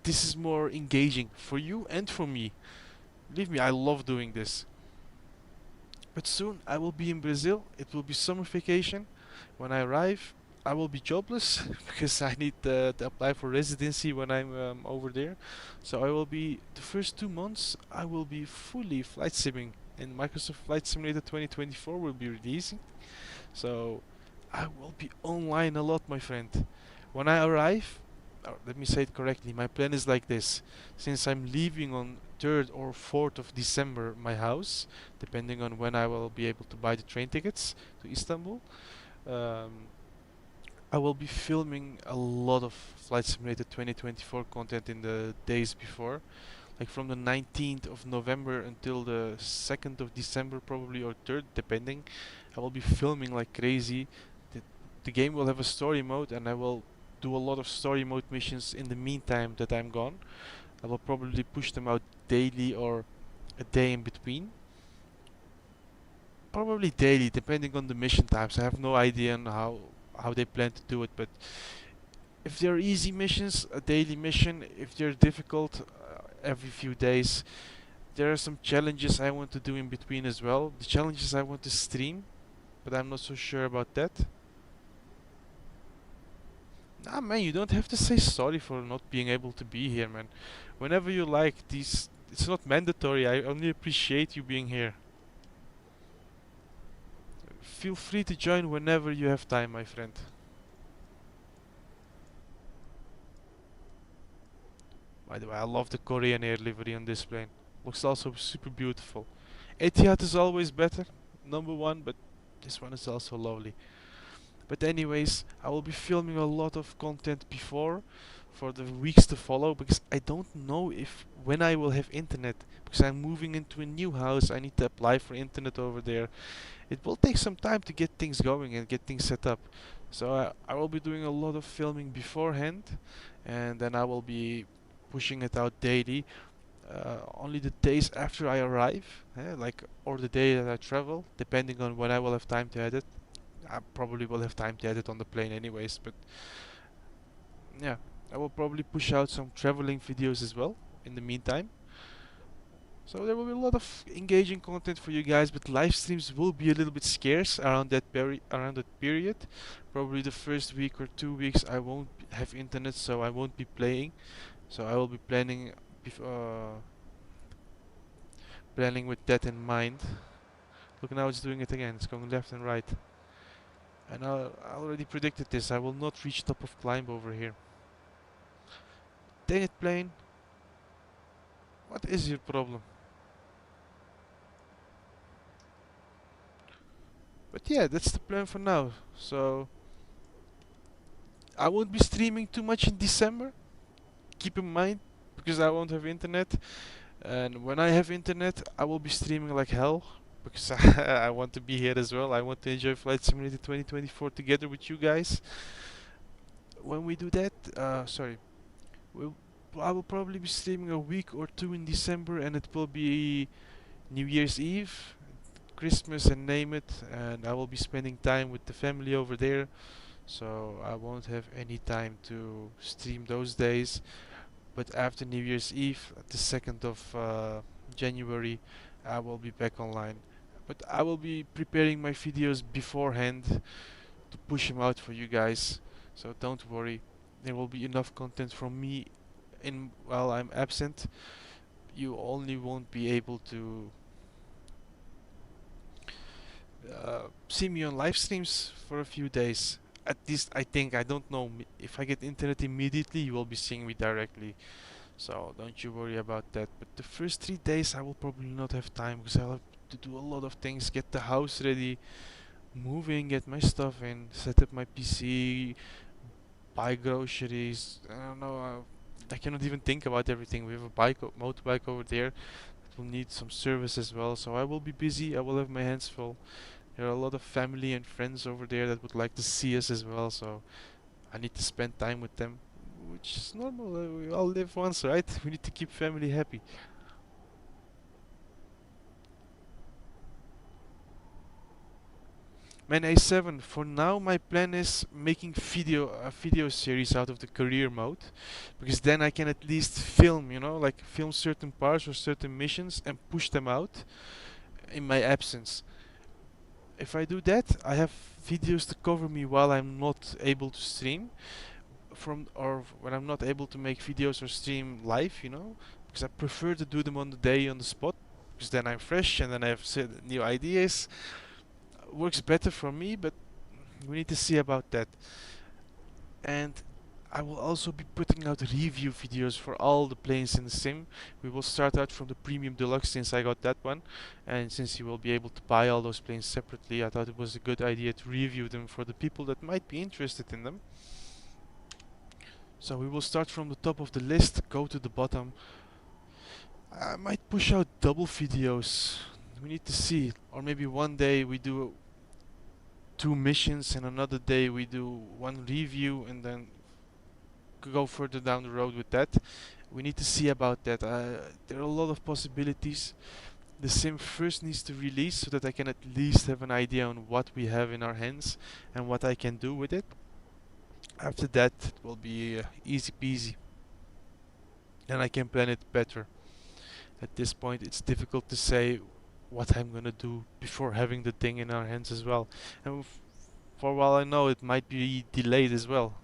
S1: this is more engaging for you and for me. Believe me, I love doing this. But soon I will be in Brazil. It will be summer vacation. when I arrive, I will be jobless because I need to apply for residency when I'm over there. So I will be the first 2 months. I will be fully flight simming, and Microsoft Flight Simulator 2024 will be releasing. So I will be online a lot, my friend. When I arrive, or let me say it correctly, my plan is like this. Since I'm leaving on 3rd or 4th of December my house, depending on when I will be able to buy the train tickets to Istanbul, um, I will be filming a lot of Flight Simulator 2024 content in the days before, like from the 19th of November until the 2nd of December probably, or 3rd depending. I will be filming like crazy. The game will have a story mode, and I will do a lot of story mode missions in the meantime that I'm gone. I will probably push them out daily or a day in between. Probably daily, depending on the mission types. I have no idea on how they plan to do it, but if they're easy missions, a daily mission. If they're difficult, every few days. There are some challenges I want to do in between as well. The challenges I want to stream, but I'm not so sure about that. Nah, man, you don't have to say sorry for not being able to be here, man. Whenever you like, it's not mandatory. I only appreciate you being here. Feel free to join whenever you have time, my friend. By the way, I love the Korean Air livery on this plane. Looks also super beautiful. Etihad is always better, number one, but this one is also lovely. But anyways, I will be filming a lot of content before for the weeks to follow, because I don't know if when I will have internet, because I'm moving into a new house. I need to apply for internet over there. It will take some time to get things going and get things set up. So I will be doing a lot of filming beforehand, and then I will be pushing it out daily. Only the days after I arrive, like, or the day that I travel, depending on when I will have time to edit. I probably will have time to edit on the plane anyways, but yeah, I will probably push out some traveling videos as well in the meantime. So there will be a lot of engaging content for you guys, but live streams will be a little bit scarce around that period. Probably the first week or 2 weeks I won't have internet, so I won't be playing. So I will be planning with that in mind. Look, now it's doing it again. It's going left and right. And I already predicted this. I will not reach top of climb over here. Dang it, plane. What is your problem? But yeah, that's the plan for now. So I won't be streaming too much in December. Keep in mind, because I won't have internet. And when I have internet, I will be streaming like hell, because I want to be here as well. I want to enjoy Flight Simulator 2024 together with you guys. When we do that, I will probably be streaming a week or two in December, and it will be New Year's Eve, Christmas, and name it. And I will be spending time with the family over there, so I won't have any time to stream those days. But after New Year's Eve, the 2nd of January, I will be back online. But I will be preparing my videos beforehand to push them out for you guys. So don't worry, there will be enough content from me while I'm absent. You only won't be able to see me on live streams for a few days. At least I think. I don't know. If I get internet immediately, you will be seeing me directly. So don't you worry about that. But the first 3 days I will probably not have time, because I'll have to do a lot of things. Get the house ready, move in, get my stuff in, set up my PC, buy groceries. I don't know. I cannot even think about everything. We have a motorbike over there that will need some service as well. So I will be busy. I will have my hands full. There are a lot of family and friends over there that would like to see us as well, so I need to spend time with them, which is normal. We all live once, right? We need to keep family happy. Man, A7, for now my plan is making a video series out of the career mode, because then I can at least film, like film certain parts or certain missions and push them out in my absence. if I do that, I have videos to cover me while I'm not able to stream or when I'm not able to make videos or stream live, you know, because I prefer to do them on the day on the spot, because then I'm fresh and then I have new ideas. Works better for me, but we need to see about that. And I will also be putting out review videos for all the planes in the sim. We will start out from the Premium Deluxe since I got that one, and since you will be able to buy all those planes separately, I thought it was a good idea to review them for the people that might be interested in them. So we will start from the top of the list, go to the bottom. I might push out double videos. We need to see. Or maybe one day we do 2 missions and another day we do 1 review and then go further down the road with that. We need to see about that. There are a lot of possibilities. The sim first needs to release so that I can at least have an idea on what we have in our hands and what I can do with it. After that, it will be easy peasy. And I can plan it better. At this point, it's difficult to say what I'm gonna do before having the thing in our hands as well. And for a while I know it might be delayed as well.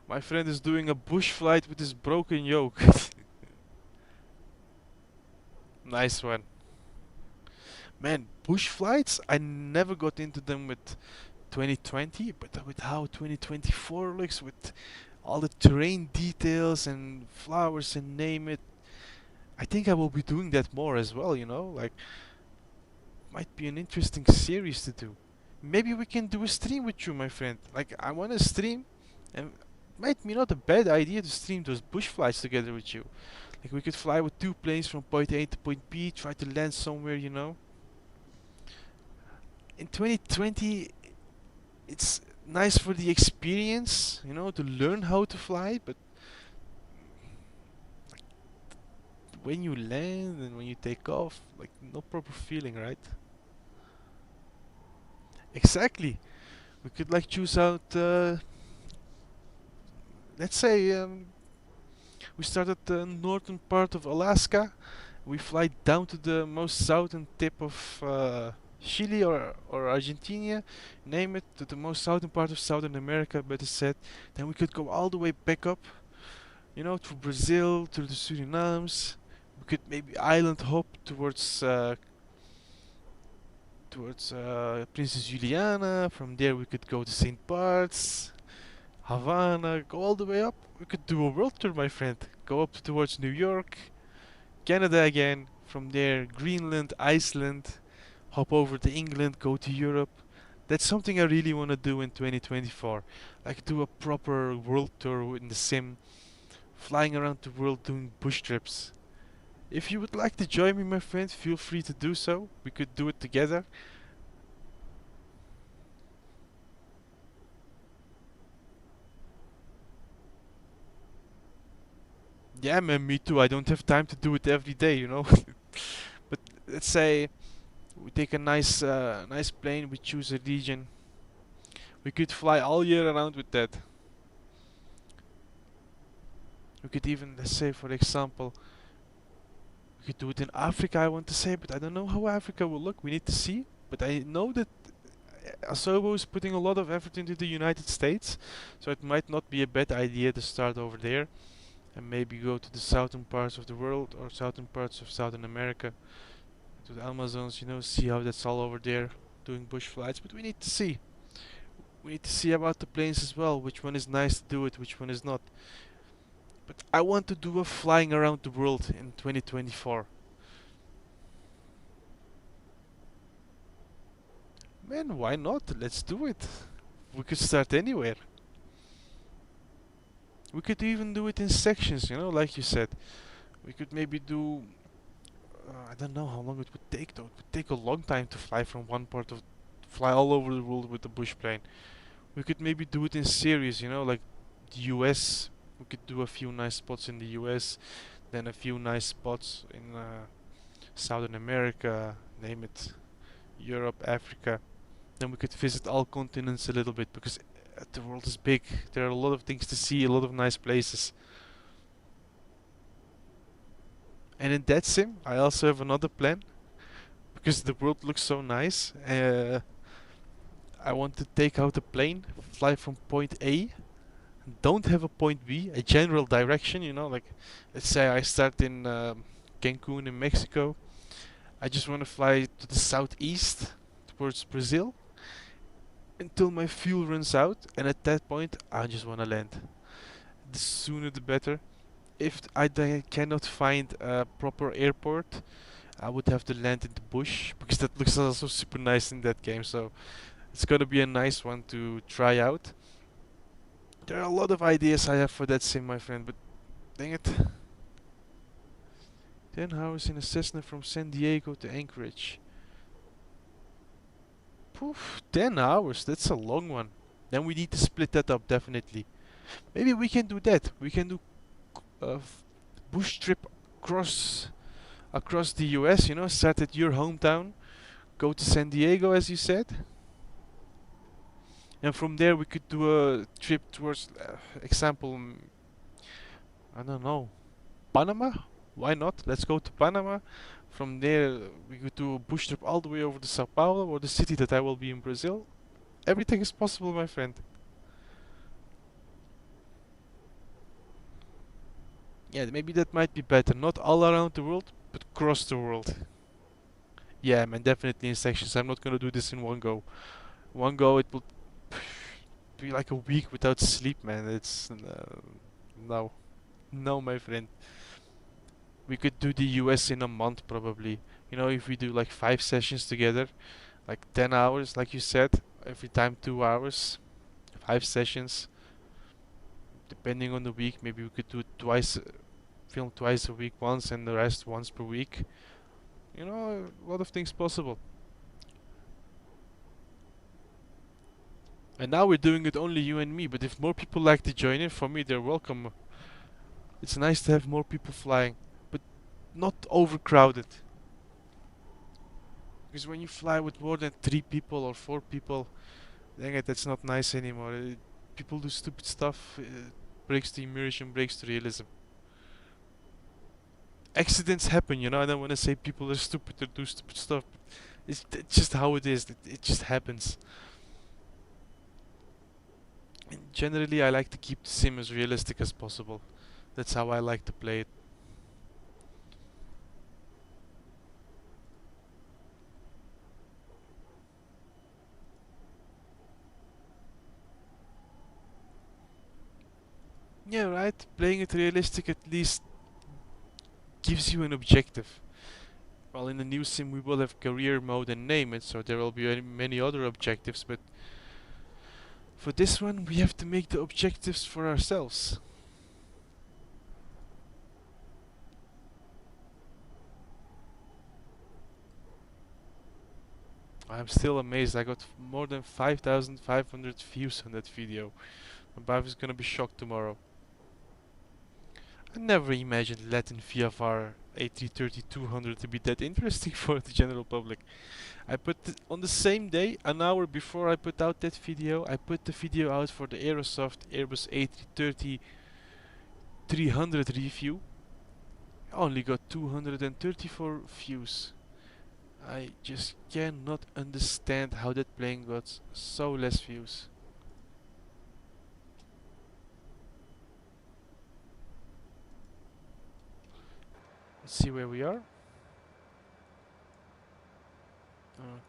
S1: My friend is doing a bush flight with his broken yoke. Nice one. Man, bush flights, I never got into them with 2020, but with how 2024 looks, with all the terrain details and flowers and name it, I think I will be doing that more as well, you know? Like, might be an interesting series to do. Maybe we can do a stream with you, my friend. Like, I want to stream, and might be not a bad idea to stream those bush flights together with you. Like, we could fly with 2 planes from point A to point B, try to land somewhere, you know? In 2020, it's nice for the experience, you know, to learn how to fly, but when you land and when you take off, like, no proper feeling, right? Exactly. We could like choose out, let's say, we start at the northern part of Alaska. We fly down to the most southern tip of Chile or Argentina, name it, to the most southern part of Southern America, better said. Then we could go all the way back up, you know, through Brazil, to the Surinams. We could maybe island hop towards Princess Juliana. From there we could go to St. Bart's, Havana, go all the way up. We could do a world tour, my friend. Go up towards New York, Canada again. From there, Greenland, Iceland, hop over to England, go to Europe. That's something I really want to do in 2024. Like, do a proper world tour in the sim, flying around the world doing bush trips. If you would like to join me, my friend, feel free to do so. We could do it together. Yeah, man, me too. I don't have time to do it every day, you know. But let's say we take a nice plane. We choose a region. We could fly all year around with that. We could even, let's say, for example, we could do it in Africa. I want to say, but I don't know how Africa will look. We need to see. But I know that Asobo is putting a lot of effort into the United States, so it might not be a bad idea to start over there and maybe go to the southern parts of the world or southern parts of Southern America, to the Amazons, you know, see how that's all over there, doing bush flights. But we need to see. We need to see about the planes as well, which one is nice to do it, which one is not. But I want to do a flying around the world in 2024. Man, why not? Let's do it. We could start anywhere. We could even do it in sections, you know, like you said. We could maybe do... I don't know how long it would take though. It would take a long time to fly from one part of... fly all over the world with a bush plane. We could maybe do it in series, you know, like the US. We could do a few nice spots in the US, then a few nice spots in Southern America, name it, Europe, Africa. Then we could visit all continents a little bit, because the world is big. There are a lot of things to see, a lot of nice places. And in that sim, I also have another plan because the world looks so nice. I want to take out a plane, fly from point A, don't have a point B, a general direction, you know, like let's say I start in Cancun in Mexico. I just want to fly to the southeast towards Brazil until my fuel runs out, and at that point I just want to land. The sooner the better. If I cannot find a proper airport, I would have to land in the bush because that looks also super nice in that game. So it's gonna be a nice one to try out. There are a lot of ideas I have for that sim, my friend, but dang it. 10 hours in a Cessna from San Diego to Anchorage. Poof, 10 hours, that's a long one. Then we need to split that up, definitely. Maybe we can do that. We can do a bush trip across the US, you know, start at your hometown, go to San Diego as you said, and from there we could do a trip towards, example, I don't know, Panama? Why not? Let's go to Panama. From there we could do a bush trip all the way over to Sao Paulo or the city that I will be in Brazil. Everything is possible, my friend. Yeah, maybe that might be better. Not all around the world, but across the world. Yeah, man, definitely in sections. I'm not gonna do this in one go. One go, it will be like a week without sleep, man. It's no, no, my friend. We could do the US in a month probably. You know, if we do like 5 sessions together, like 10 hours, like you said, every time 2 hours, 5 sessions, depending on the week. Maybe we could do it twice, film twice a week once, and the rest once per week. You know, a lot of things possible. And now we're doing it only you and me, but if more people like to join in, for me they're welcome. It's nice to have more people flying, but not overcrowded. Because when you fly with more than 3 people or 4 people, dang it, that's not nice anymore. People do stupid stuff, breaks the immersion, breaks the realism. Accidents happen, you know. I don't want to say people are stupid or do stupid stuff. It's just how it is. It just happens. And generally, I like to keep the sim as realistic as possible. That's how I like to play it. Yeah, right. Playing it realistic at least gives you an objective. Well, in the new sim we will have career mode and name it, so there will be many other objectives, but for this one we have to make the objectives for ourselves. I'm still amazed. I got more than 5,500 views on that video. My wife is gonna be shocked tomorrow. I never imagined Latin VFR A330-200 to be that interesting for the general public. I put on the same day, an hour before I put out that video, I put the video out for the Aerosoft Airbus A330-300 review. I only got 234 views. I just cannot understand how that plane got so less views. Let's see where we are.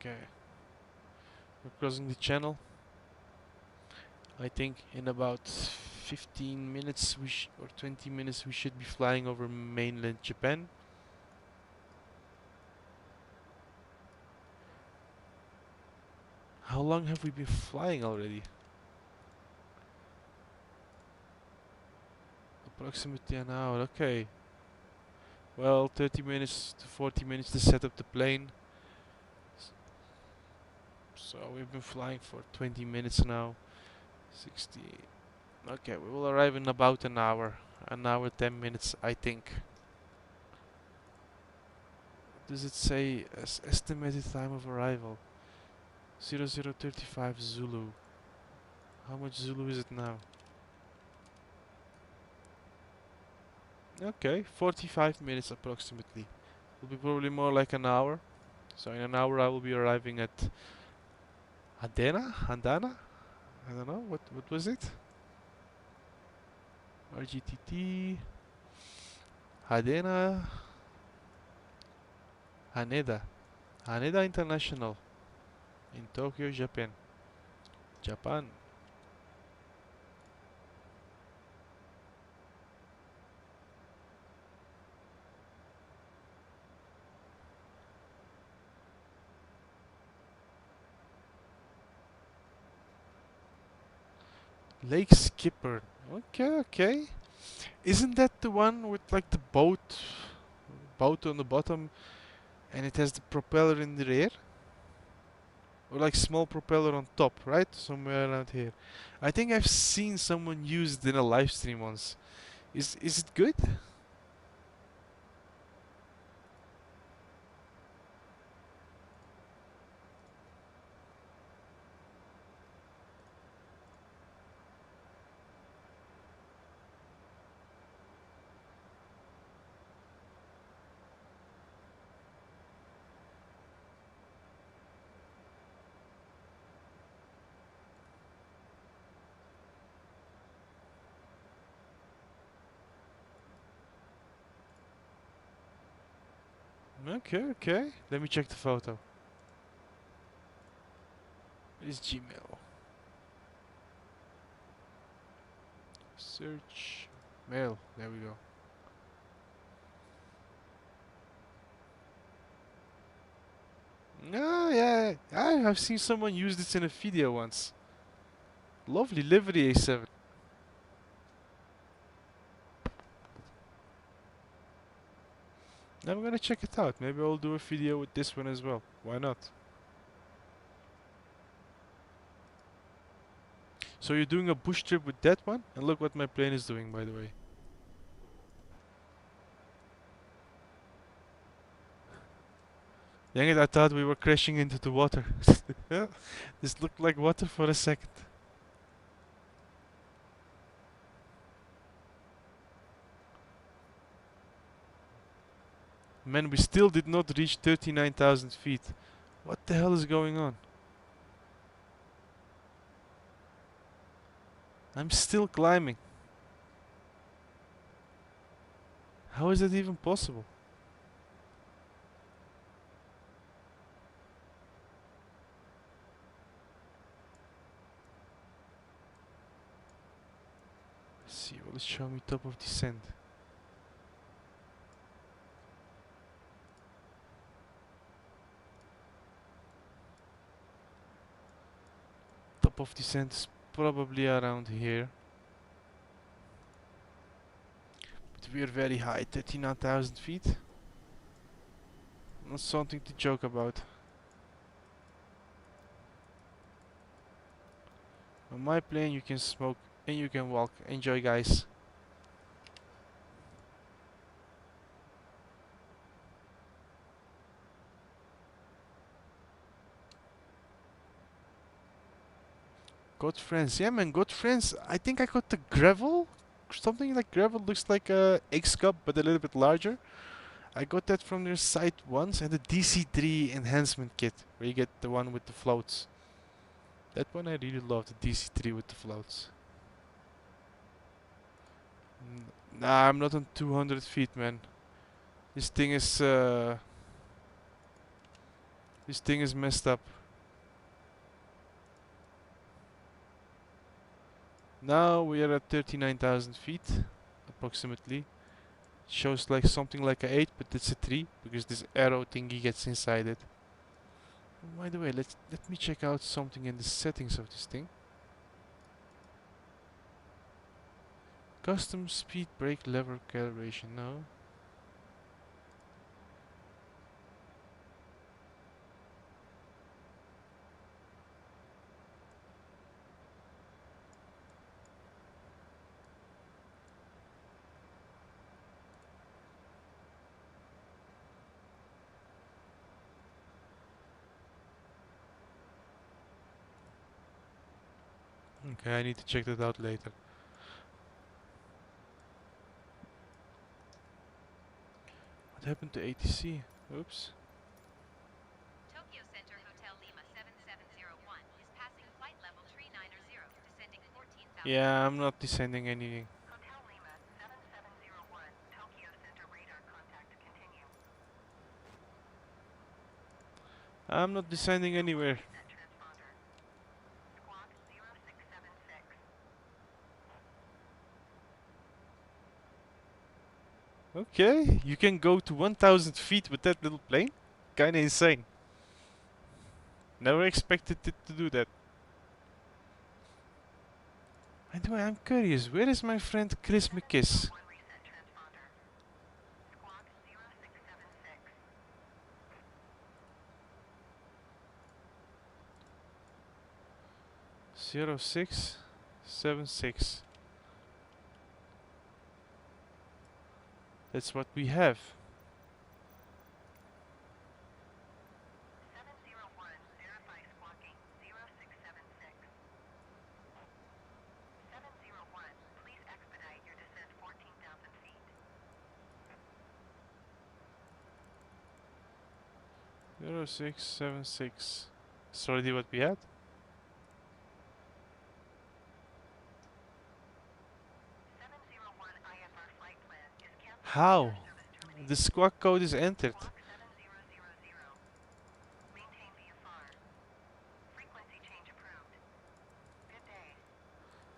S1: Okay. We're crossing the channel. I think in about 15 minutes or 20 minutes we should be flying over mainland Japan. How long have we been flying already? Approximately an hour, okay. Well, 30 minutes to 40 minutes to set up the plane. So we've been flying for 20 minutes now. 60. Okay, we will arrive in about an hour. An hour, 10 minutes, I think. Does it say estimated time of arrival? 0035 Zulu. How much Zulu is it now? Okay, 45 minutes approximately. Will be probably more like an hour. So in an hour I will be arriving at Andana? I don't know, what was it? RJTT, Hadena, Haneda. Haneda International in Tokyo, Japan. Japan. Lake Skipper. Okay, okay. Isn't that the one with like the boat on the bottom and it has the propeller in the rear? Or like small propeller on top, right? Somewhere around here. I think I've seen someone use it in a live stream once. Is it good? Okay, okay. Let me check the photo. It's Gmail. Search mail. There we go. Ah, yeah. I have seen someone use this in a video once. Lovely livery A7. I'm gonna check it out. Maybe I'll do a video with this one as well. Why not? So you're doing a bush trip with that one? And look what my plane is doing, by the way. Dang it, I thought we were crashing into the water. This looked like water for a second. Man, we still did not reach 39,000 feet. What the hell is going on? I'm still climbing. How is that even possible? Let's see, will it show me top of descent? Top of descent is probably around here. But we are very high, 39,000 feet. Not something to joke about. On my plane you can smoke and you can walk. Enjoy, guys. Got friends. Yeah, man, got friends. I think I got the gravel. Something like gravel, looks like a X-Cup but a little bit larger. I got that from their site once, and the DC3 enhancement kit, where you get the one with the floats. That one I really love, the DC3 with the floats. Nah, I'm not on 200 feet, man. This thing is messed up. Now we are at 39,000 feet, approximately. Shows like something like a 8, but it's a 3 because this arrow thingy gets inside it. By the way, let me check out something in the settings of this thing. Custom speed brake lever calibration. No. Okay, I need to check that out later. happened to ATC? Oops.
S4: Tokyo Center Hotel Lima 7701 is passing flight level 390, descending 14,000.
S1: Yeah, I'm not descending anything.
S6: Hotel Lima 7701, Tokyo Center radar contact continue.
S1: I'm not descending anywhere.
S6: Reset transponder. Squawk 0676.
S1: Okay, you can go to 1000 feet with that little plane? Kinda insane. Never expected it to do that. By the way, I'm curious, where is my friend Chris McKiss?
S6: 1 reset transponder. Squawk 0676.
S1: 0676. That's what we have.
S6: 701, verify squawking 0676. 701, please expedite your descent 14,000 feet.
S1: 0676. That's already what we had.
S6: 701 IFR flight plan is canceled.
S1: How?
S6: Service terminated.
S1: The squawk code is entered.
S6: Squawk 7000. Maintain VFR. Frequency change approved. Good day.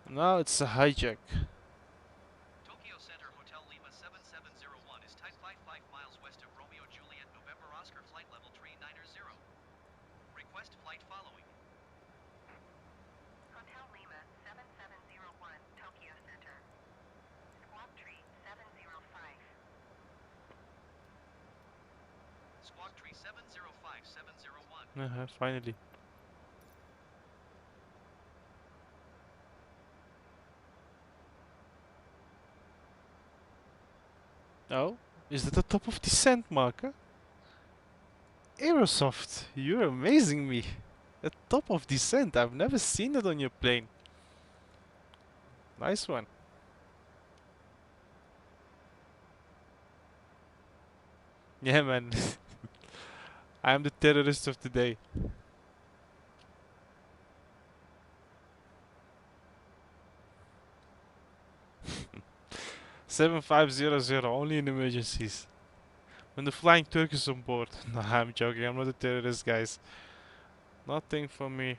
S1: Now it's a hijack.
S9: Tokyo Center Hotel Lima 7701 is type flight 5 miles west of Romeo Juliet November Oscar flight level 390. Request flight following.
S6: Hotel Lima 7701, Tokyo Center. Squawk tree 705.
S9: Squawk tree 705701.
S1: Finally. Oh, is that the top of descent marker? Aerosoft, you're amazing me. The top of descent, I've never seen it on your plane. Nice one. Yeah, man. I am the terrorist of the day. $7500 only in emergencies. When the Flying Turk is on board. No, I'm joking. I'm not a terrorist, guys. Nothing for me.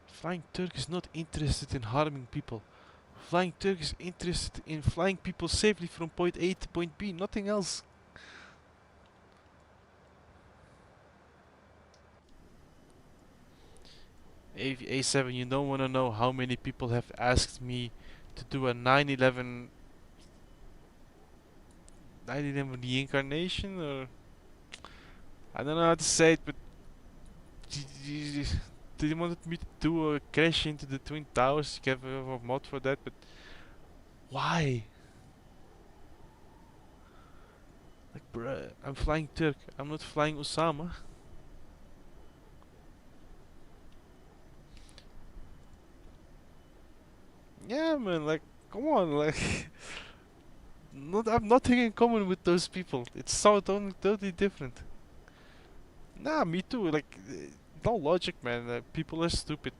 S1: Flying Turk is not interested in harming people. Flying Turk is interested in flying people safely from point A to point B. Nothing else. A7, you don't want to know how many people have asked me to do a 9/11 reincarnation, or I don't know how to say it, but they wanted me to do a crash into the Twin Towers. You have a mod for that, but why? Like, bruh, I'm flying Turk. I'm not flying Osama. Yeah, man, like, come on, like, I've nothing in common with those people. It's so totally different. Nah, me too. Like, no logic, man. People are stupid.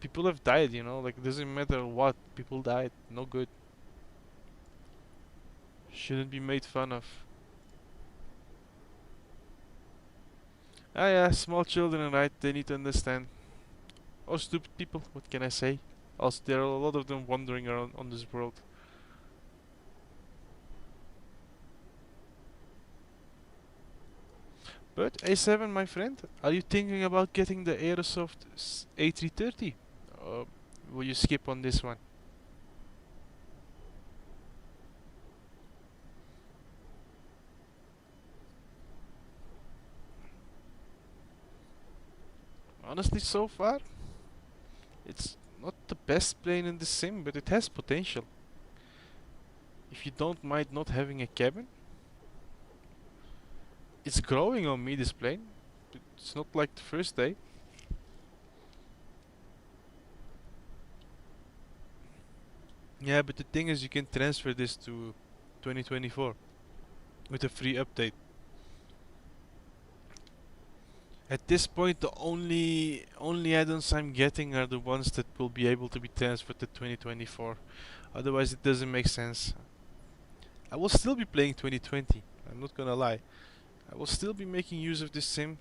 S1: People have died, you know. Like, doesn't matter what. People died. No good. Shouldn't be made fun of. Ah, yeah, small children, right? They need to understand. Or stupid people. What can I say? Also, there are a lot of them wandering around on this world. But A7, my friend, are you thinking about getting the Aerosoft A330? Or will you skip on this one? Honestly, so far, it's not the best plane in the sim, but it has potential. If you don't mind not having a cabin, it's growing on me, this plane. It's not like the first day. Yeah, but the thing is, you can transfer this to 2024 with a free update. At this point, the only add-ons I'm getting are the ones that will be able to be transferred to 2024. Otherwise, it doesn't make sense. I will still be playing 2020. I'm not gonna lie. I will still be making use of this sim,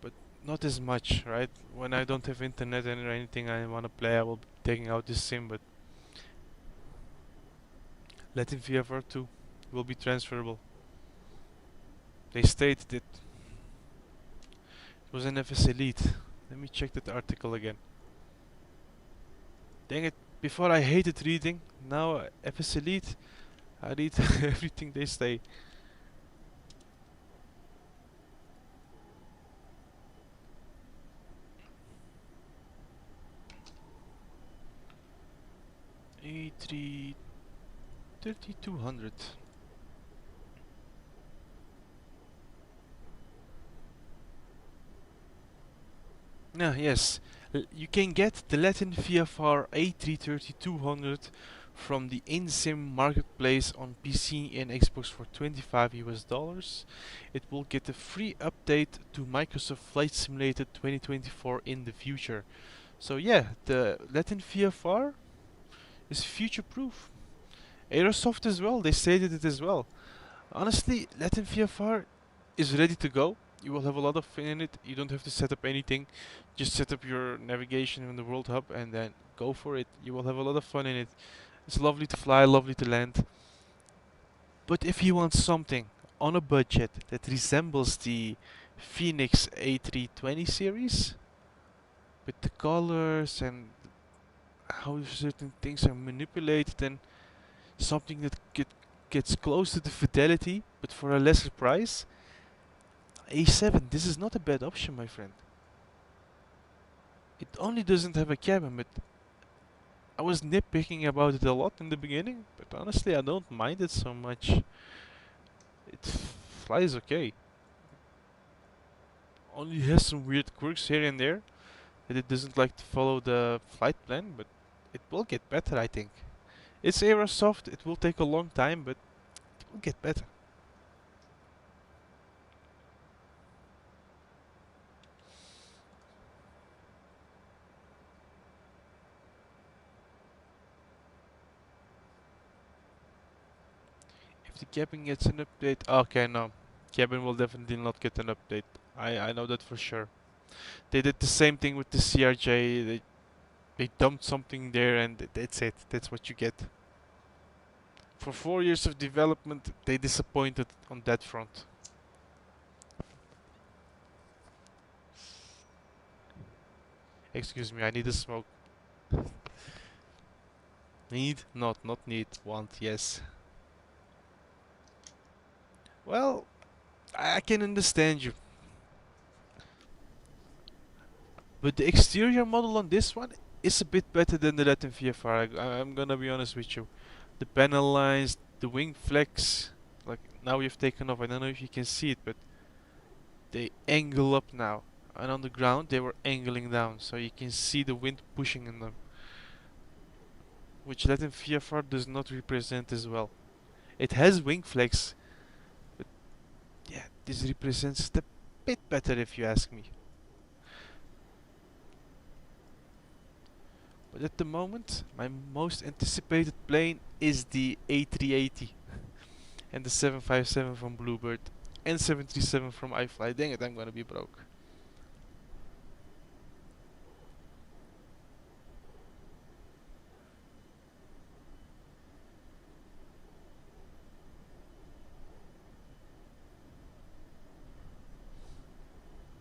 S1: but not as much, right? When I don't have internet or anything I wanna play, I will be taking out this sim. But Latin VFR 2 will be transferable. They stated it. It was an FS Elite. Let me check that article again. Dang it, before I hated reading, now FS Elite, I read everything they say. A330-200. Yes. You can get the Latin VFR A330-200 from the in-sim marketplace on PC and Xbox for $25 US. It will get a free update to Microsoft Flight Simulator 2024 in the future. So yeah, the Latin VFR is future-proof. Aerosoft as well, they stated it as well. Honestly, Latin VFR is ready to go. You will have a lot of fun in it. You don't have to set up anything. Just set up your navigation in the World Hub and then go for it. You will have a lot of fun in it. It's lovely to fly, lovely to land. But if you want something on a budget that resembles the Phoenix A320 series, with the colors and how certain things are manipulated, and something that gets close to the fidelity but for a lesser price, A7, this is not a bad option, my friend. It only doesn't have a cabin, but I was nitpicking about it a lot in the beginning, but honestly I don't mind it so much. It flies okay. Only has some weird quirks here and there that it doesn't like to follow the flight plan, but it will get better, I think. It's Aerosoft, it will take a long time, but it will get better. If the cabin gets an update, okay, no, cabin will definitely not get an update. I know that for sure. They did the same thing with the CRJ. They dumped something there, and that's it. That's what you get. For 4 years of development, they disappointed on that front. Excuse me, I need a smoke. Need? Not need. Want? Yes. Well, I can understand you. But the exterior model on this one is a bit better than the Latin VFR. I'm gonna be honest with you. The panel lines, the wing flex, like now you've taken off. I don't know if you can see it, but they angle up now. And on the ground they were angling down, so you can see the wind pushing in them. Which Latin VFR does not represent as well. It has wing flex, but yeah, this represents it a bit better if you ask me. But at the moment, my most anticipated plane is the A380 and the 757 from Bluebird and 737 from iFly. Dang it, I'm gonna be broke.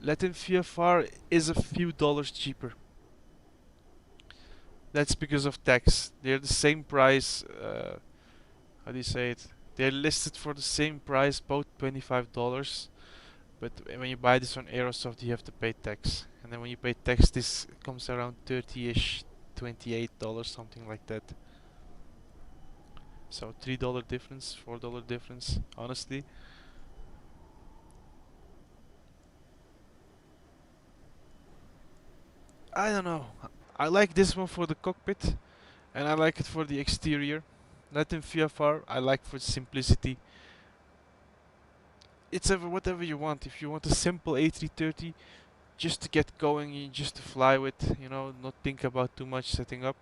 S1: Latin VFR is a few dollars cheaper. That's because of tax. They're the same price. How do you say it? They're listed for the same price, both $25. But when you buy this on Aerosoft, you have to pay tax. And then when you pay tax, this comes around 30-ish, $28, something like that. So $3 difference, $4 difference. Honestly, I don't know. I like this one for the cockpit, and I like it for the exterior. Latin VFR, I like for simplicity. It's ever whatever you want. If you want a simple A330, just to get going, just to fly with, not think about too much setting up,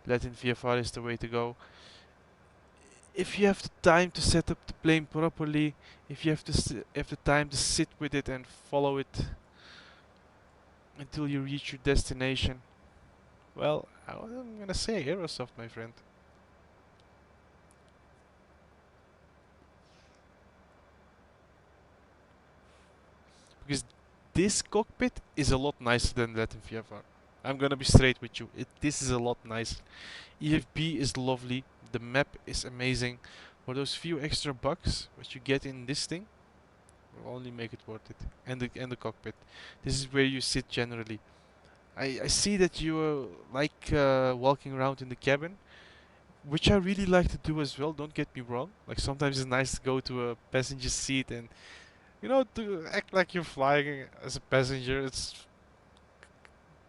S1: Latin VFR is the way to go. If you have the time to set up the plane properly, if you have the time to sit with it and follow it until you reach your destination, well, I'm gonna say Aerosoft, my friend. Because this cockpit is a lot nicer than that in VFR. I'm gonna be straight with you. This is a lot nicer. EFB is lovely. The map is amazing. For those few extra bucks what you get in this thing, will only make it worth it. And the cockpit. This is where you sit generally. I see that you like walking around in the cabin, which I really like to do as well. Don't get me wrong. Like sometimes it's nice to go to a passenger seat and to act like you're flying as a passenger. It's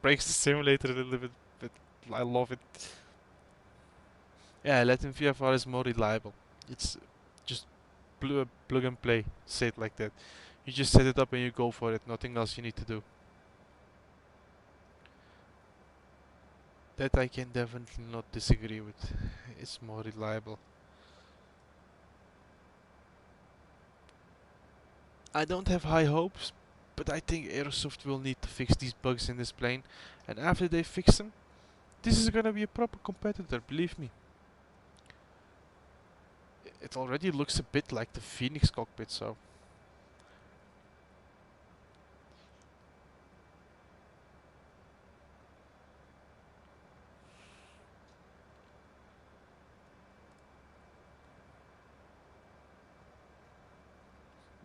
S1: breaks the simulator a little bit, but I love it. Yeah, Latin VFR is more reliable. It's just plug and play. Say it like that. You just set it up and you go for it. Nothing else you need to do. That I can definitely not disagree with. It's more reliable. I don't have high hopes, but I think Aerosoft will need to fix these bugs in this plane. And after they fix them, this is gonna be a proper competitor, believe me. It already looks a bit like the Phoenix cockpit, so.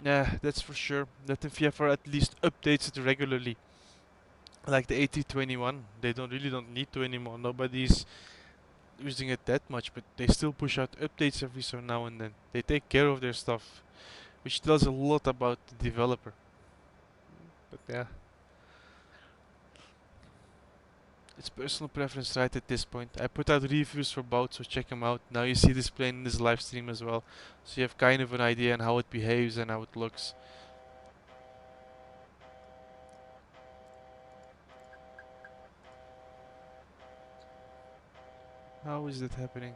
S1: Yeah, that's for sure. That the VFR at least updates it regularly. Like the A321, they really don't need to anymore. Nobody's using it that much, but they still push out updates every so now and then. They take care of their stuff, which tells a lot about the developer. But yeah, it's personal preference right at this point. I put out reviews for both, so check them out. Now you see this plane in this live stream as well, so you have kind of an idea on how it behaves and how it looks. How is that happening?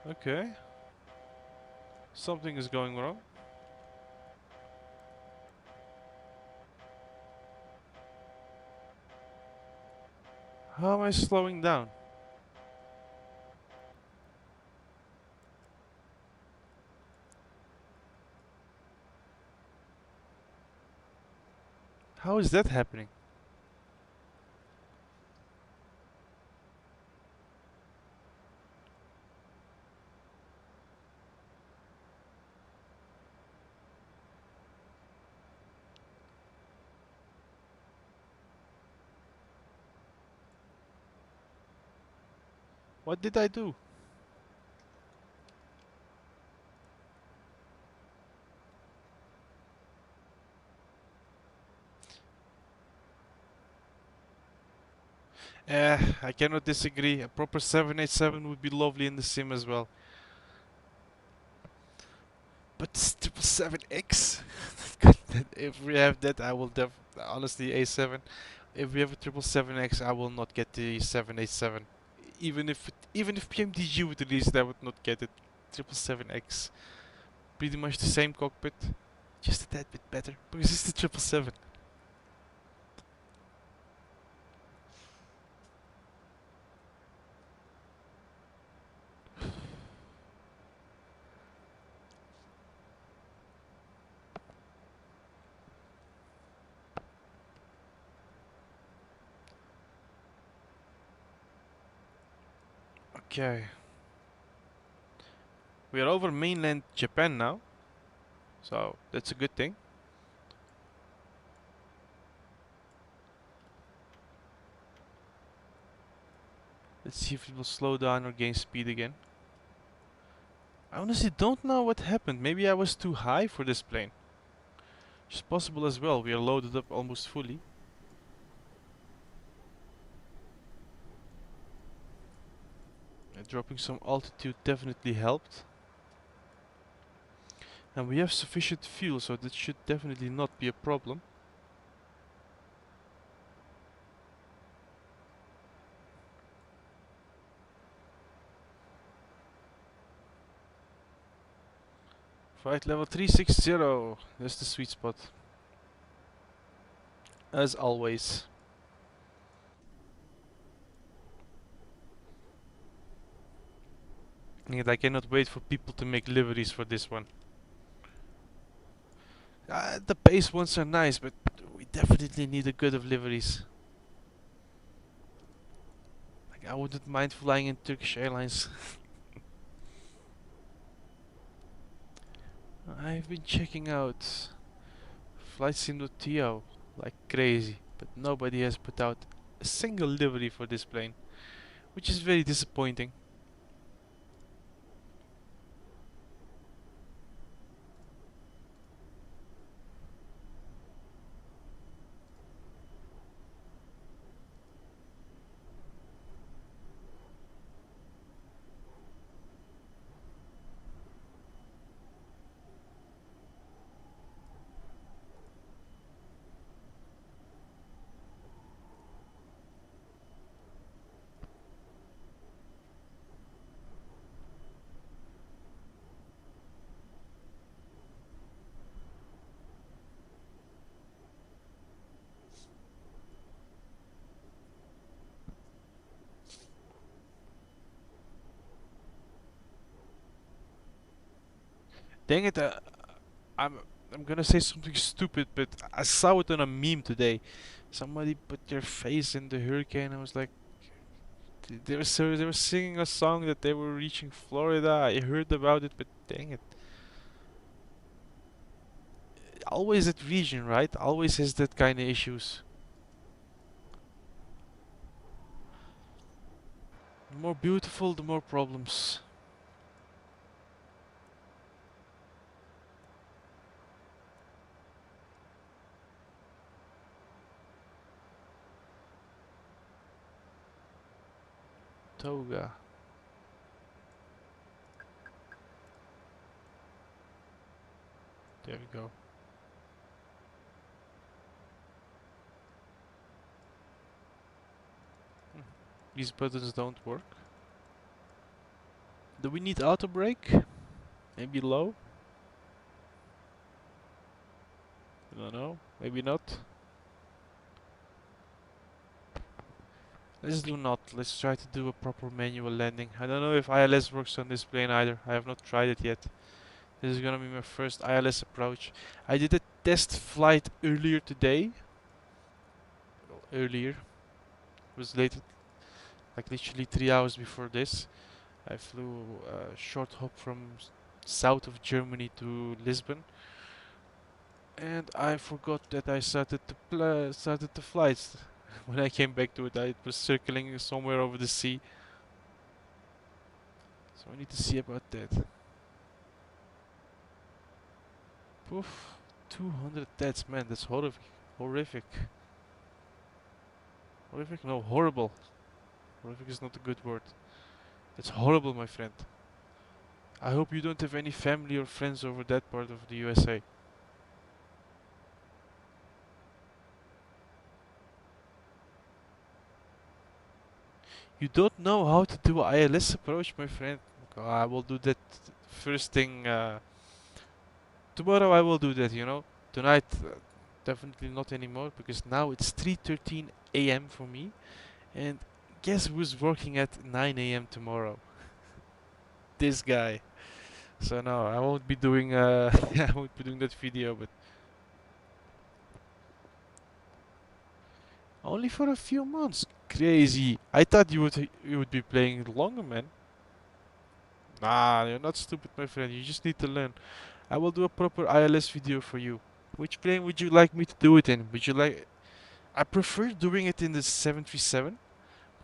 S1: Okay. Something is going wrong. How am I slowing down? How is that happening? What did I do? I cannot disagree. A proper 787 would be lovely in the sim as well. But 777X? If we have that, I will honestly, A7. If we have a 777X, I will not get the 787. Even if PMDG would release it, I would not get it. 777X. Pretty much the same cockpit, just a tad bit better because it's the 777. Okay. We are over mainland Japan now, so that's a good thing. Let's see if it will slow down or gain speed again. I honestly don't know what happened. Maybe I was too high for this plane. It's possible as well. We are loaded up almost fully. Dropping some altitude definitely helped. And we have sufficient fuel, so that should definitely not be a problem. Flight level 360. That's the sweet spot. As always. And I cannot wait for people to make liveries for this one. The base ones are nice, but we definitely need a good of liveries. Like, I wouldn't mind flying in Turkish Airlines. I've been checking out flightsim.to like crazy, but nobody has put out a single livery for this plane, which is very disappointing. Dang it, I'm I'm gonna say something stupid, but I saw it on a meme today. Somebody put their face in the hurricane. I was like, they were singing a song that they were reaching Florida. I heard about it, but dang it. Always that region, right? Always has that kind of issues. The more beautiful, the more problems. Toga. There we go. These buttons don't work. Do we need auto brake? Maybe low? I don't know. Maybe not. Let's do not. Let's try to do a proper manual landing. I don't know if ILS works on this plane either. I have not tried it yet. This is gonna be my first ILS approach. I did a test flight earlier today. Well, earlier. It was late, like literally 3 hours before this. I flew a short hop from south of Germany to Lisbon. And I forgot that I started the flights. When I came back to it, it was circling somewhere over the sea. So I need to see about that. Poof, 200 deaths, man, that's horrific. Horrific. Horrific? No, horrible. Horrific is not a good word. It's horrible, my friend. I hope you don't have any family or friends over that part of the USA. You don't know how to do a ILS approach, my friend? Okay, I will do that first thing. Tomorrow I will do that, you know. Tonight, definitely not anymore, because now it's 3:13 a.m. for me. And guess who's working at 9 a.m. tomorrow? This guy. So no, I won't be doing I won't be doing that video, but only for a few months. Crazy. I thought you would be playing longer, man. Nah, you're not stupid, my friend. You just need to learn. I will do a proper ILS video for you. Which plane would you like me to do it in? Would you like... I prefer doing it in the 737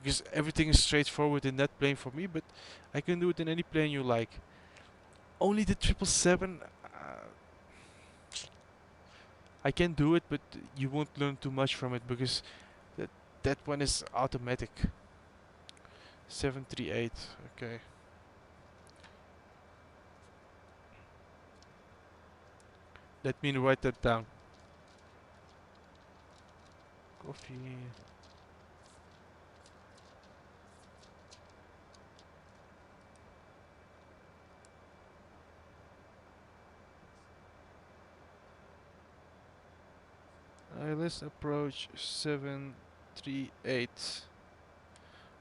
S1: because everything is straightforward in that plane for me, but I can do it in any plane you like. Only the 777, I can do it, but you won't learn too much from it because that one is automatic. 738, okay. Let me write that down. Coffee. Let's approach 738.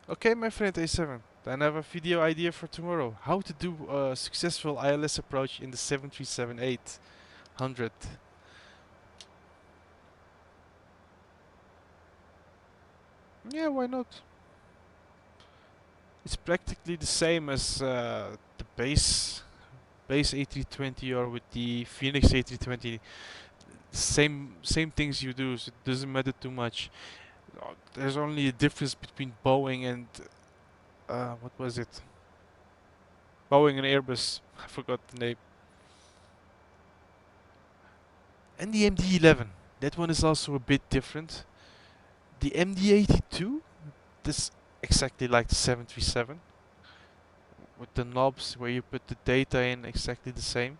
S1: Okay, my friend A7. Then I have a video idea for tomorrow. How to do a successful ILS approach in the 737-800. Yeah, why not? It's practically the same as the base A320 or with the Phoenix A320. Same things you do, so it doesn't matter too much. There's only a difference between Boeing and what was it? Boeing and Airbus. I forgot the name. And the MD-11. That one is also a bit different. The MD-82, this exactly like the 737, with the knobs where you put the data in, exactly the same.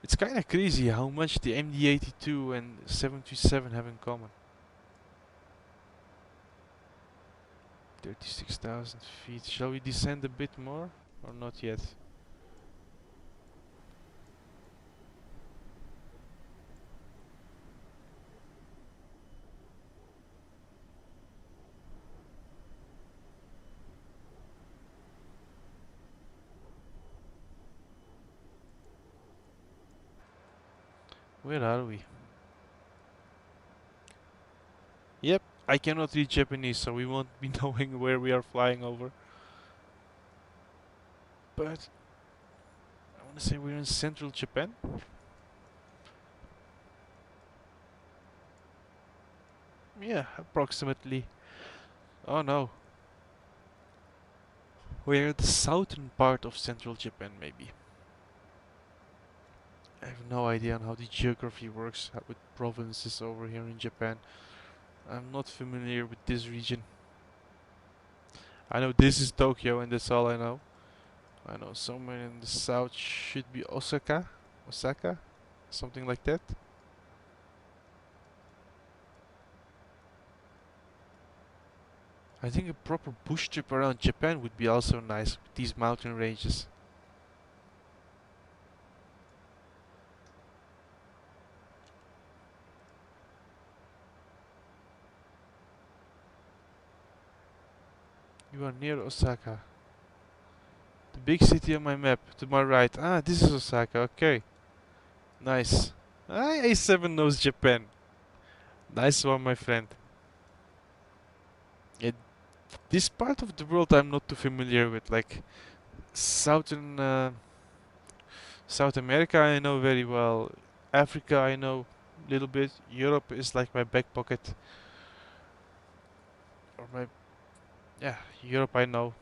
S1: It's kind of crazy how much the MD-82 and 737 have in common. 36,000 feet. Shall we descend a bit more or not yet? Where are we? Yep, I cannot read Japanese, so we won't be knowing where we are flying over. But I want to say we're in central Japan. Yeah, approximately. Oh no. We're the southern part of central Japan, maybe. I have no idea on how the geography works with provinces over here in Japan. I'm not familiar with this region. I know this is Tokyo and that's all I know. I know somewhere in the south should be Osaka, something like that. I think a proper bush trip around Japan would be also nice with these mountain ranges. You are near Osaka. The big city on my map, to my right. Ah, this is Osaka, okay. Nice. A7 knows Japan. Nice one, my friend. This part of the world I'm not too familiar with, like southern South America I know very well. Africa I know a little bit. Europe is like my back pocket. Or my yeah, Europe I know.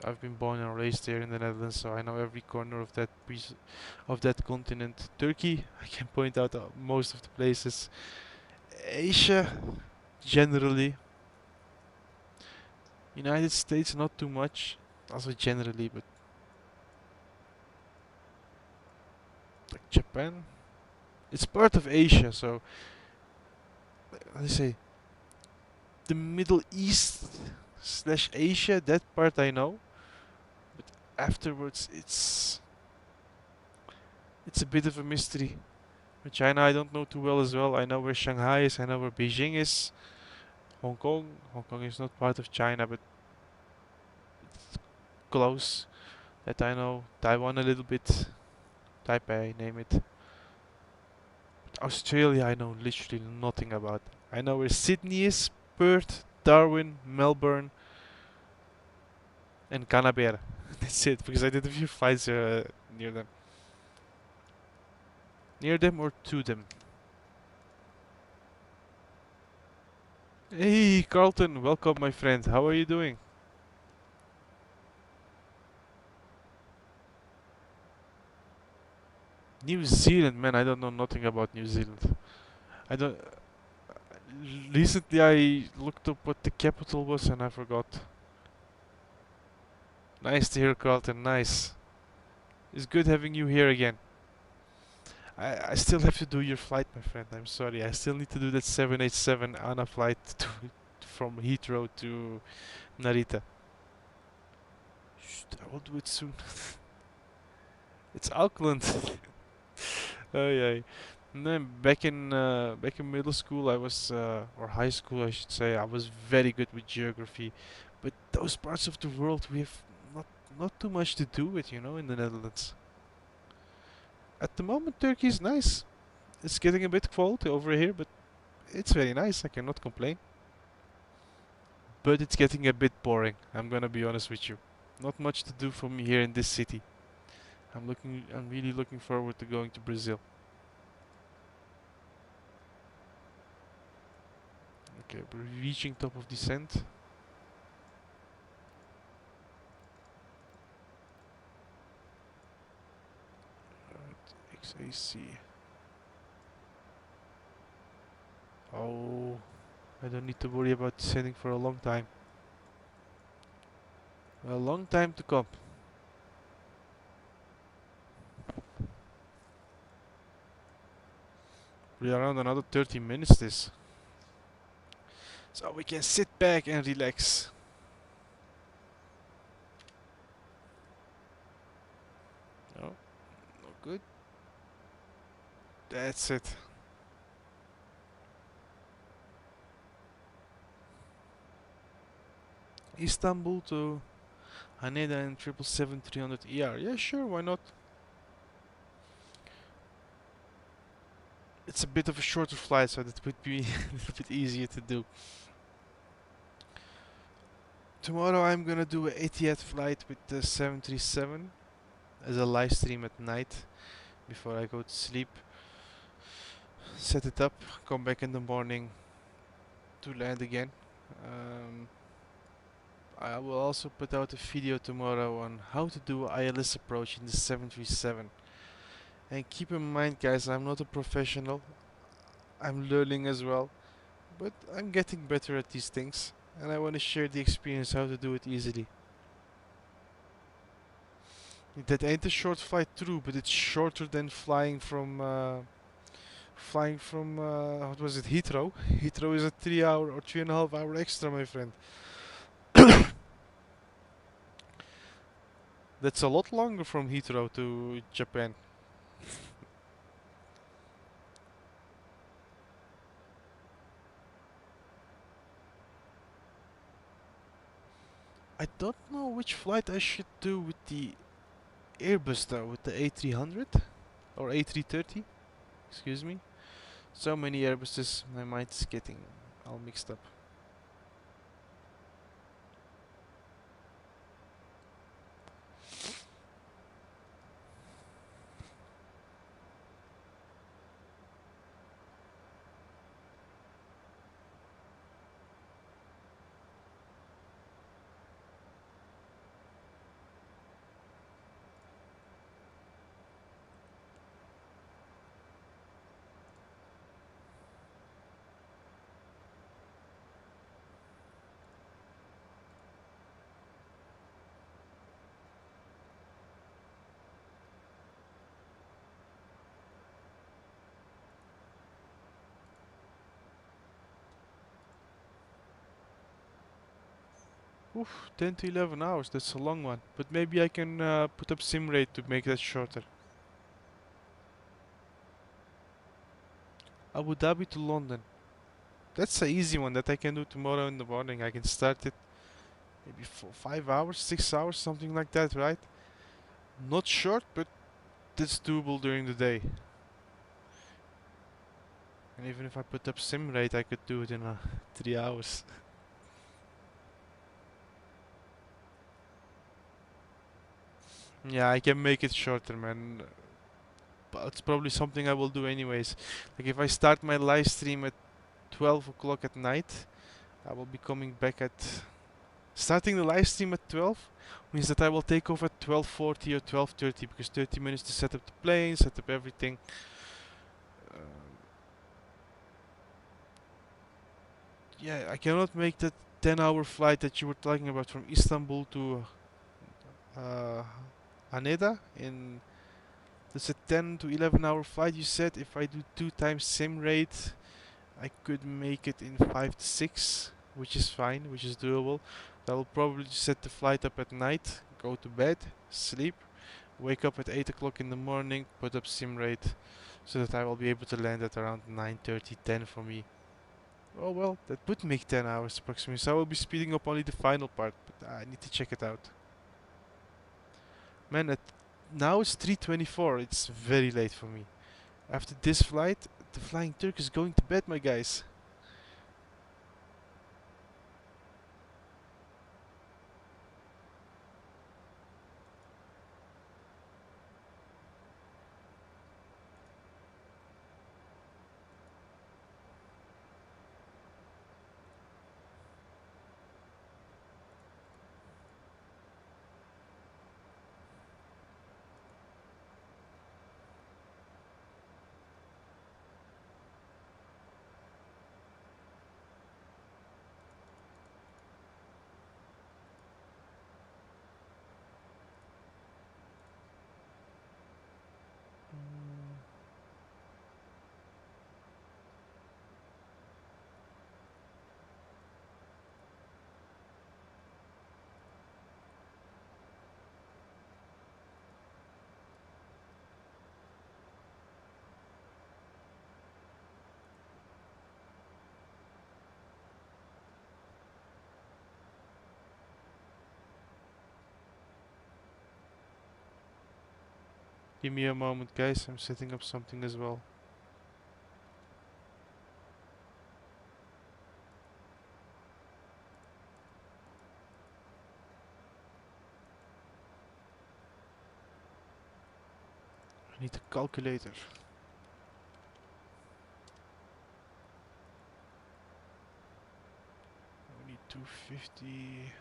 S1: I've been born and raised here in the Netherlands, so I know every corner of that piece of that continent. Turkey, I can point out most of the places. Asia, generally. United States, not too much. Also generally, but like Japan, it's part of Asia, so let's say the Middle East slash Asia. That part I know, but afterwards it's a bit of a mystery. But China I don't know too well as well. I know where Shanghai is. I know where Beijing is. Hong Kong. Hong Kong is not part of China, but it's close. That I know. Taiwan a little bit. Taipei, name it. Australia I know literally nothing about. I know where Sydney is, Perth, Darwin, Melbourne, and Canberra. That's it, because I did a few flights near them. Near them or to them? Hey Carlton, welcome my friend. How are you doing? New Zealand, man, I don't know nothing about New Zealand. I don't. Recently I looked up what the capital was and I forgot. Nice to hear, Carlton. Nice. It's good having you here again. I still have to do your flight, my friend. I'm sorry. I still need to do that 787 ANA flight from Heathrow to Narita. Shh, I will do it soon. It's Auckland. Oh yeah. And then back in middle school, I was or high school, I should say, I was very good with geography. But those parts of the world we have not not too much to do with, you know, in the Netherlands. At the moment, Turkey is nice. It's getting a bit cold over here, but it's very nice. I cannot complain. But it's getting a bit boring. I'm gonna be honest with you. Not much to do for me here in this city. I'm really looking forward to going to Brazil. Okay, we're reaching top of descent. XAC. Oh, I don't need to worry about descending for a long time. A long time to come. We're around another 30 minutes this. So we can sit back and relax. No, no good. That's it. Istanbul to Haneda and 777-300ER. Yeah, sure, why not? It's a bit of a shorter flight, so that would be a little bit easier to do. Tomorrow I'm gonna do an Etihad flight with the 737 as a live stream at night before I go to sleep. Set it up, come back in the morning to land again. I will also put out a video tomorrow on how to do an ILS approach in the 737. And keep in mind, guys, I'm not a professional. I'm learning as well, but I'm getting better at these things, and I want to share the experience how to do it easily. That ain't a short flight through, but it's shorter than flying from what was it, Heathrow? Heathrow is a 3 hour or 3.5 hour extra, my friend. That's a lot longer from Heathrow to Japan. I don't know which flight I should do with the Airbus though, with the A300 or A330, excuse me. So many Airbuses, my mind is getting all mixed up. Oof, 10 to 11 hours, that's a long one. But maybe I can put up sim rate to make that shorter. Abu Dhabi to London. That's a easy one that I can do tomorrow in the morning. I can start it maybe 5 hours, 6 hours, something like that, right? Not short, but that's doable during the day. And even if I put up sim rate, I could do it in 3 hours. Yeah, I can make it shorter, man. But it's probably something I will do anyways. Like if I start my live stream at 12 o'clock at night, I will be coming back at starting the live stream at 12 means that I will take off at 12:40 or 12:30 because 30 minutes to set up the plane, set up everything. Yeah, I cannot make that 10-hour flight that you were talking about from Istanbul to uh, Haneda. It's a 10 to 11-hour flight. You said if I do 2 times sim rate, I could make it in 5 to 6, which is fine, which is doable. I will probably set the flight up at night, go to bed, sleep, wake up at 8 o'clock in the morning, put up sim rate, so that I will be able to land at around 9:30, 10 for me. Oh well, that would make 10 hours approximately, so I will be speeding up only the final part, but I need to check it out. Man, now it's 3:24, it's very late for me. After this flight, the Flying Turk is going to bed, my guys. Give me a moment, guys. I'm setting up something as well. I need a calculator. Only 250.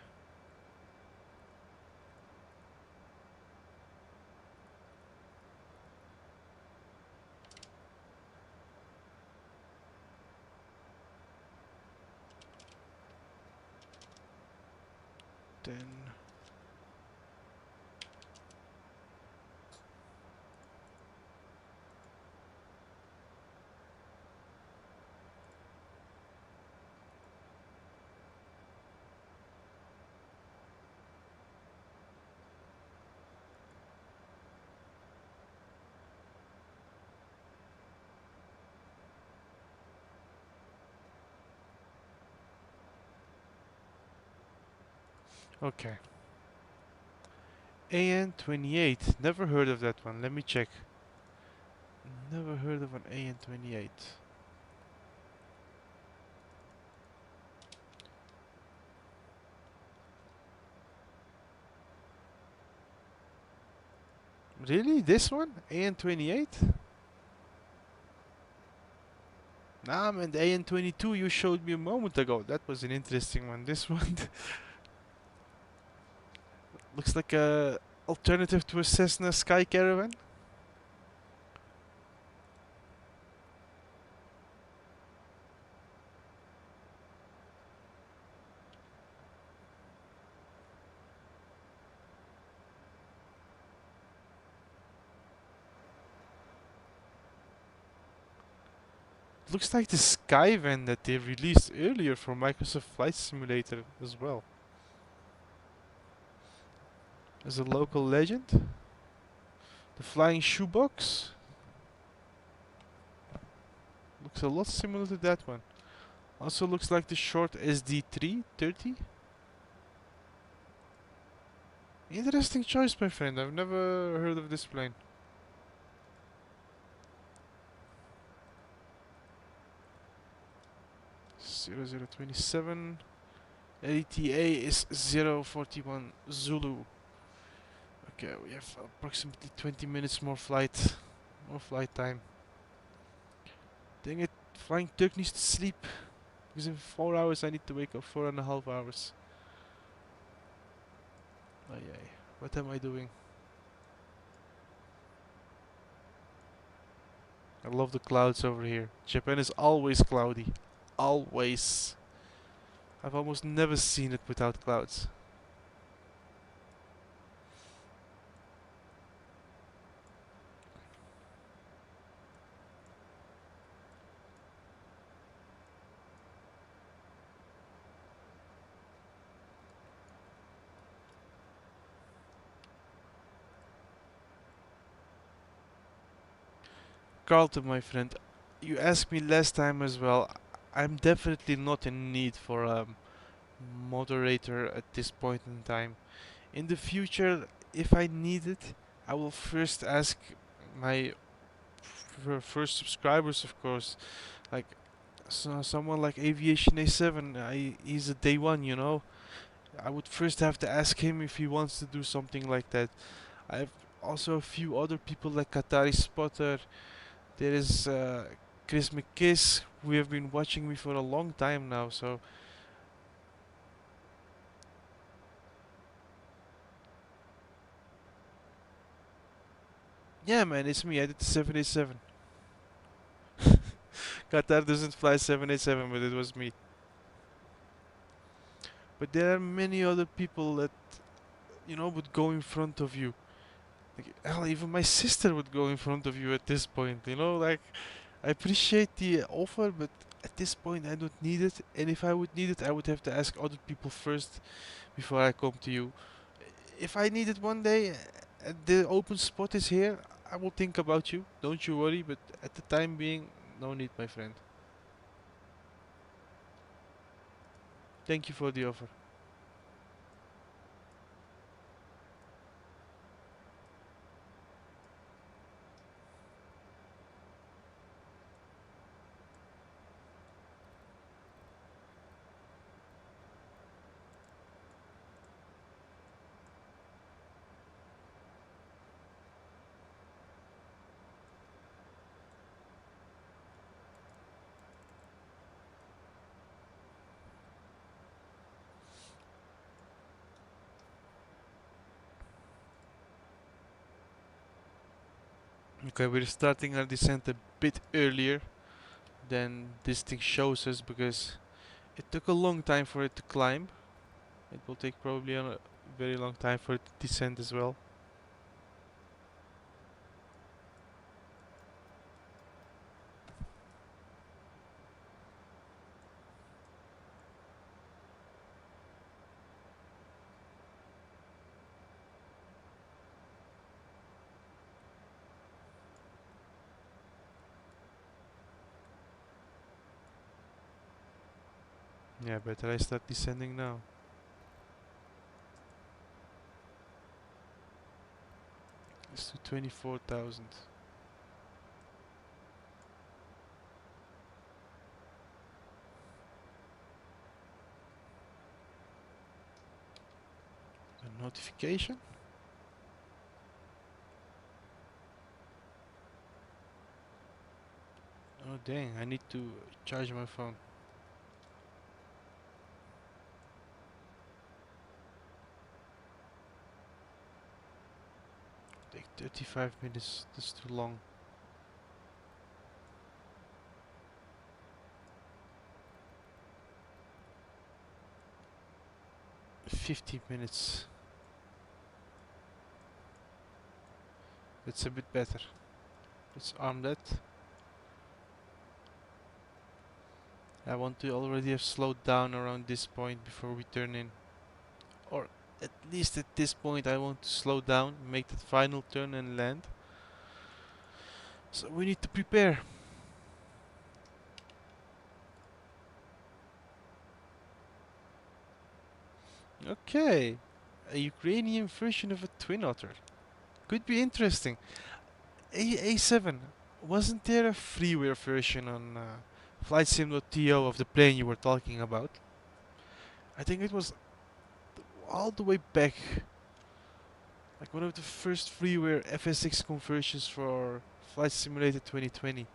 S1: Then okay. AN28. Never heard of that one. Let me check. Never heard of an AN28. Really? This one? AN28? Nah, man, the AN22 you showed me a moment ago. That was an interesting one. This one looks like a alternative to a Cessna Sky Caravan. Looks like the Skyvan that they released earlier for Microsoft Flight Simulator as well. As a local legend. The Flying Shoebox. Looks a lot similar to that one. Also looks like the short SD330. Interesting choice, my friend. I've never heard of this plane. 0027. ATA is 041 Zulu. Okay, we have approximately 20 minutes more flight time. Dang it, Flying Turk needs to sleep. Because in 4 hours I need to wake up 4.5 hours. Ay, ay. What am I doing? I love the clouds over here. Japan is always cloudy. Always. I've almost never seen it without clouds. Carlton, my friend, you asked me last time as well. I'm definitely not in need for a moderator at this point in time. In the future, if I need it, I will first ask my first subscribers, of course. Like someone like Aviation A7, he's a day one, you know. I would first have to ask him if he wants to do something like that. I have also a few other people like Qatari Spotter. There is Chris McKiss, who have been watching me for a long time now. So yeah, man, it's me. I did the 787. Qatar doesn't fly 787, but it was me. But there are many other people that would go in front of you. Like, hell, even my sister would go in front of you at this point. Like I appreciate the offer, but at this point I don't need it. And if I would need it, I would have to ask other people first before I come to you. If I need it one day and the open spot is here, I will think about you. Don't you worry. But at the time being, no need, my friend. Thank you for the offer. Okay, we're starting our descent a bit earlier than this thing shows us because it took a long time for it to climb. It will take probably a very long time for it to descend as well. Yeah, better I start descending now. It's to 24,000. A notification? Oh dang, I need to charge my phone. Take 35 minutes, that's too long. 50 minutes. That's a bit better. Let's arm that. I want to already have slowed down around this point before we turn in. Or at least at this point I want to slow down, make that final turn and land. So we need to prepare. Okay, a Ukrainian version of a twin otter. Could be interesting. A7, wasn't there a freeware version on flightsim.to of the plane you were talking about? I think it was all the way back, like one of the first freeware FSX conversions for Flight Simulator 2020.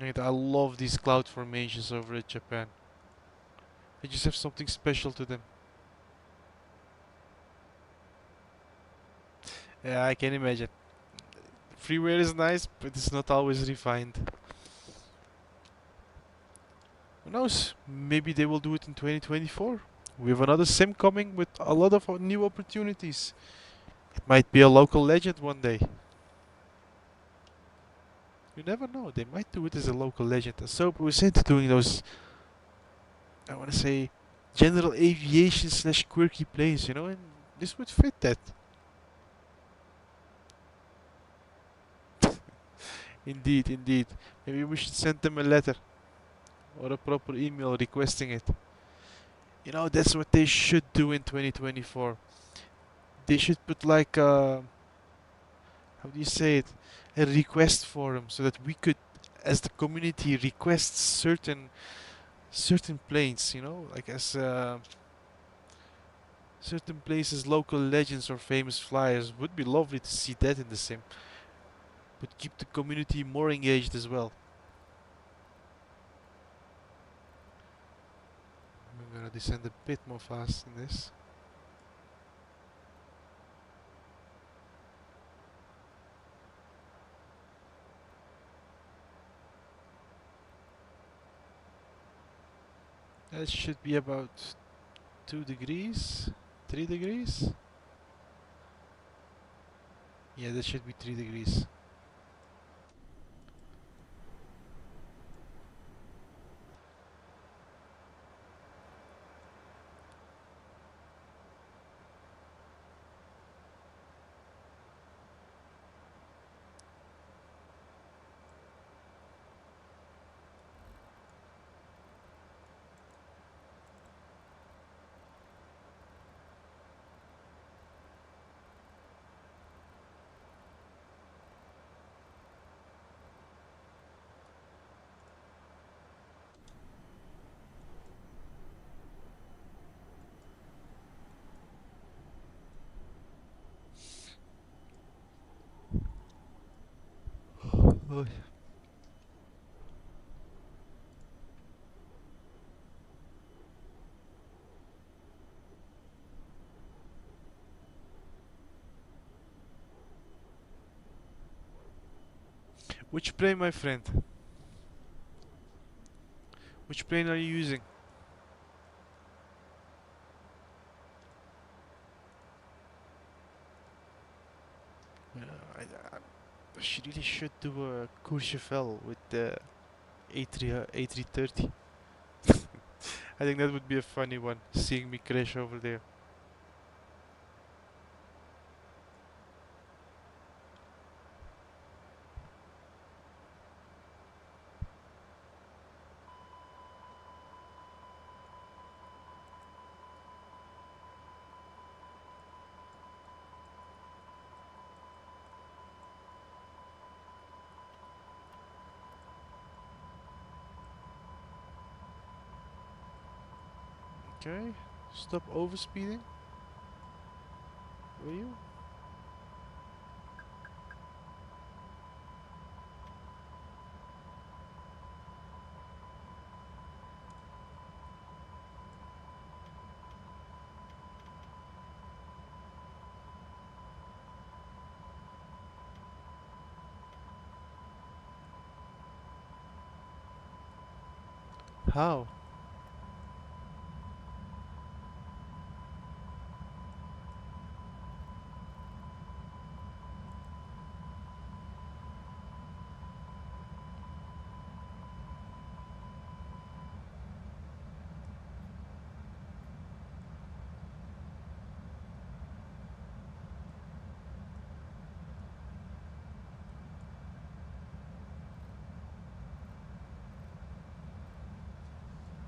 S1: And I love these cloud formations over at Japan. They just have something special to them. Yeah, I can imagine. Freeware is nice, but it's not always refined. Who knows? Maybe they will do it in 2024. We have another sim coming with a lot of new opportunities. It might be a local legend one day. You never know. They might do it as a local legend. And so was into doing those, I want to say, general aviation slash quirky plays, you know, and this would fit that. Indeed, indeed. Maybe we should send them a letter or a proper email requesting it. You know, that's what they should do in 2024. They should put like how do you say it? A request forum so that we could, as the community, request certain planes. You know, like as certain places, local legends or famous flyers. Would be lovely to see that in the sim, but keep the community more engaged as well. I'm gonna descend a bit more fast in this. That should be about 2 degrees, 3 degrees. Yeah, that should be 3 degrees. Oh. Which plane, my friend? Which plane are you using? Yeah, she really should do a Courchevel with the A330. I think that would be a funny one, seeing me crash over there. Okay, stop overspeeding. Will you? How?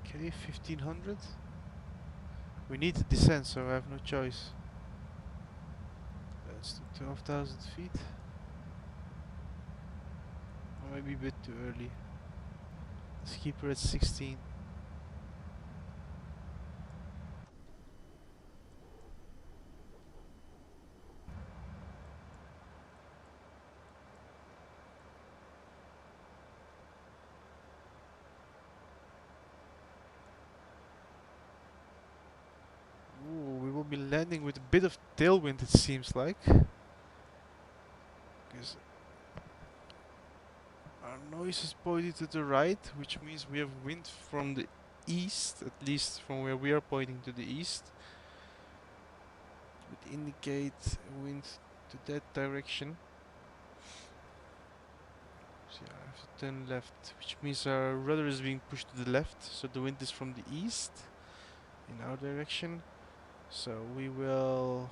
S1: Okay, 1500. We need to descend, so I have no choice. Let's do 12,000 feet. Or maybe a bit too early. Let's keep her at 16. will be landing with a bit of tailwind, it seems like. Because our nose is pointed to the right, which means we have wind from the east, at least from where we are pointing to the east. Would indicate wind to that direction. So yeah, I have to turn left, which means our rudder is being pushed to the left, so the wind is from the east in our direction. So we will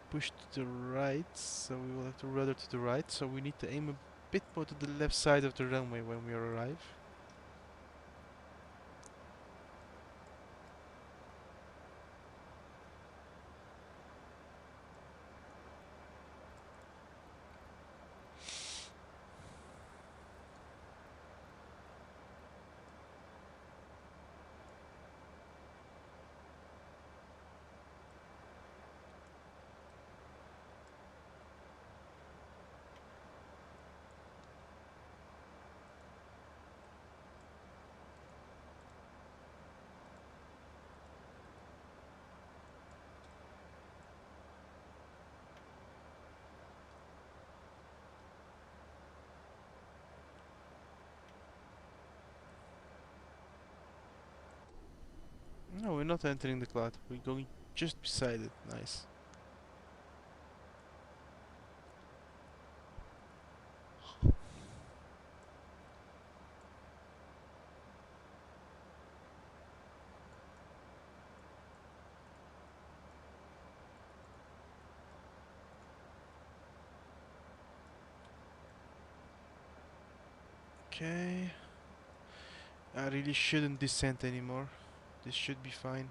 S1: push to the right, so we will have to rudder to the right, so we need to aim a bit more to the left side of the runway when we arrive. No, we're not entering the cloud. We're going just beside it. Nice. Okay. I really shouldn't descend anymore. This should be fine.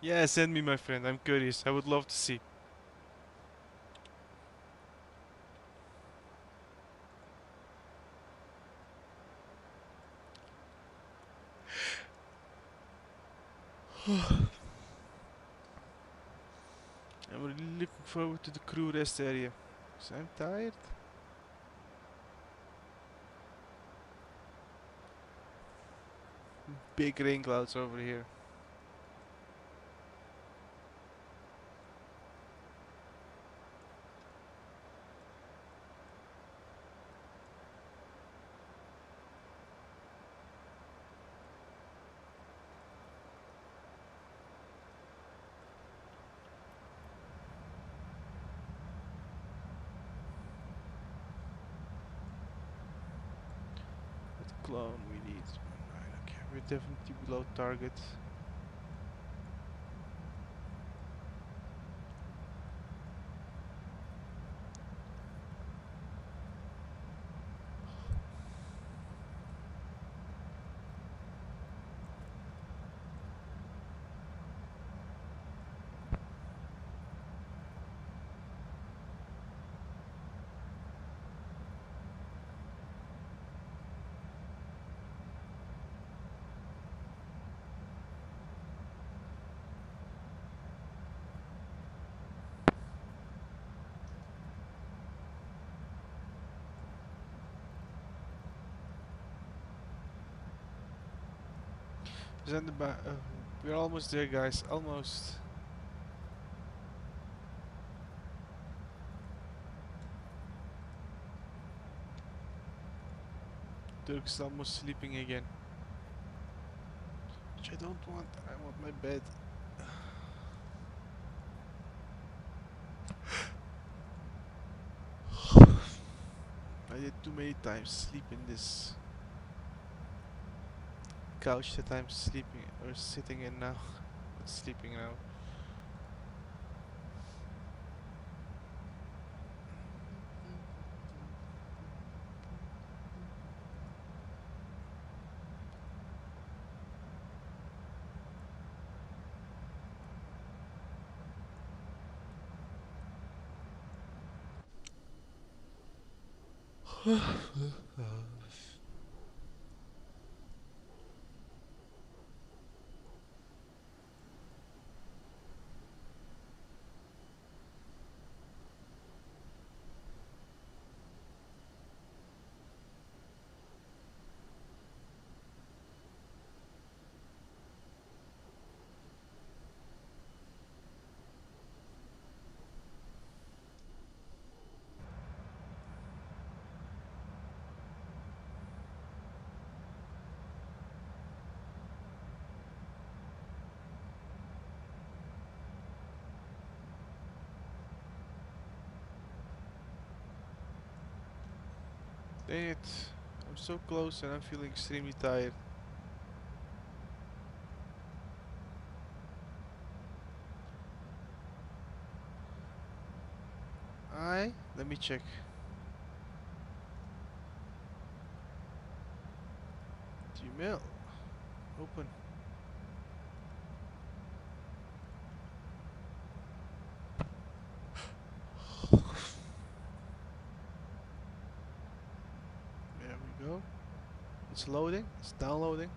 S1: Yeah, send me, my friend. I'm curious. I would love to see. I'm really looking forward to the crew rest area. So I'm tired. Big rain clouds over here. What clone we need? Right, okay, we're definitely below target. Send the we're almost there, guys. Almost. Turk's almost sleeping again. Which I don't want. I want my bed. I did too many times sleep in this couch that I'm sleeping or sitting in now. Not sleeping now. Dang it. I'm so close and I'm feeling extremely tired. Let me check. Gmail. Open. There we go. It's loading. It's downloading.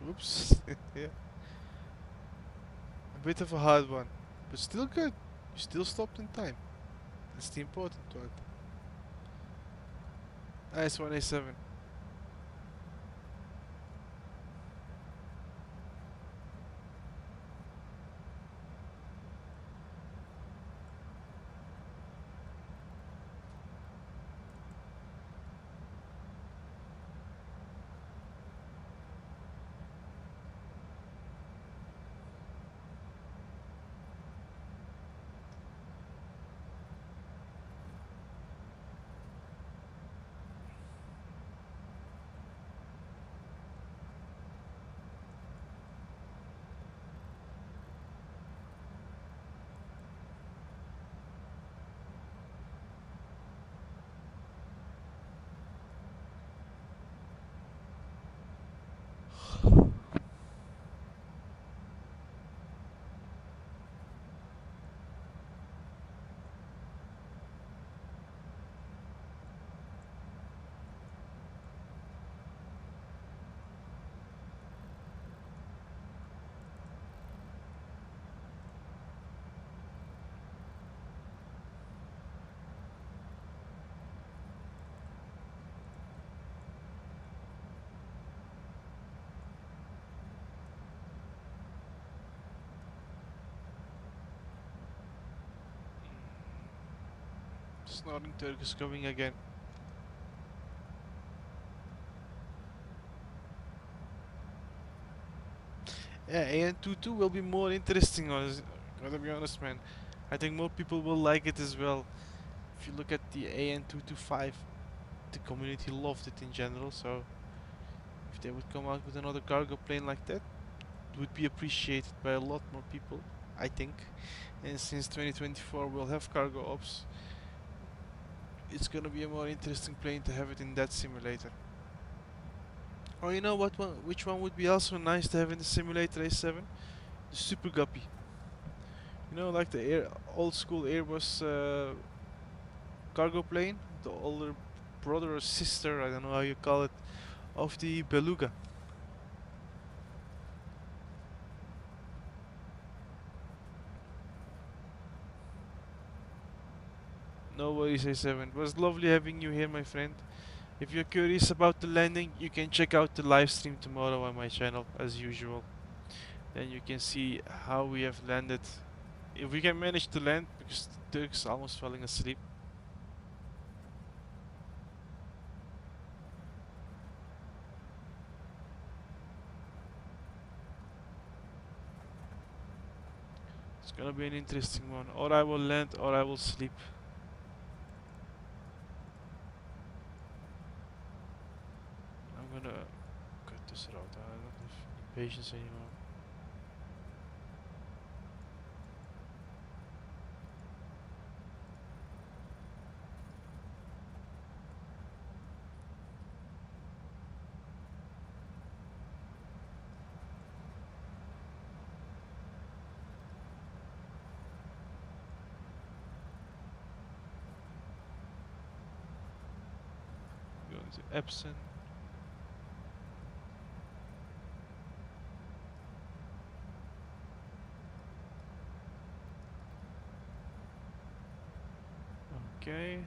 S1: Oops. Yeah. A bit of a hard one, but still good. You still stopped in time. That's the important part. IS-1A7. Snorting Turk is coming again. Yeah, AN22 will be more interesting, gotta be honest, man. I think more people will like it as well. If you look at the AN225, the community loved it in general, so if they would come out with another cargo plane like that, it would be appreciated by a lot more people, I think. And since 2024 we'll have cargo ops, it's gonna be a more interesting plane to have it in that simulator. Or you know what one? Which one would be also nice to have in the simulator A7? The Super Guppy. You know, like the old school Airbus cargo plane, the older brother or sister, I don't know how you call it, of the Beluga. No worries, A7. It was lovely having you here, my friend. If you're curious about the landing, you can check out the live stream tomorrow on my channel, as usual. Then you can see how we have landed. If we can manage to land, because Turk's almost falling asleep. It's gonna be an interesting one. Or I will land or I will sleep. I'm gonna cut this route. I don't have any patience anymore. Going to Epson. Okay.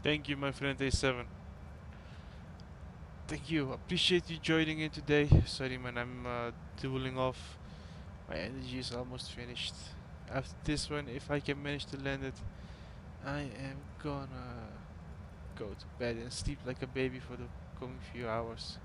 S1: Thank you, my friend A7. Thank you. Appreciate you joining in today. Sorry, man. I'm dueling off. My energy is almost finished. After this one, if I can manage to land it, I am gonna go to bed and sleep like a baby for the coming few hours.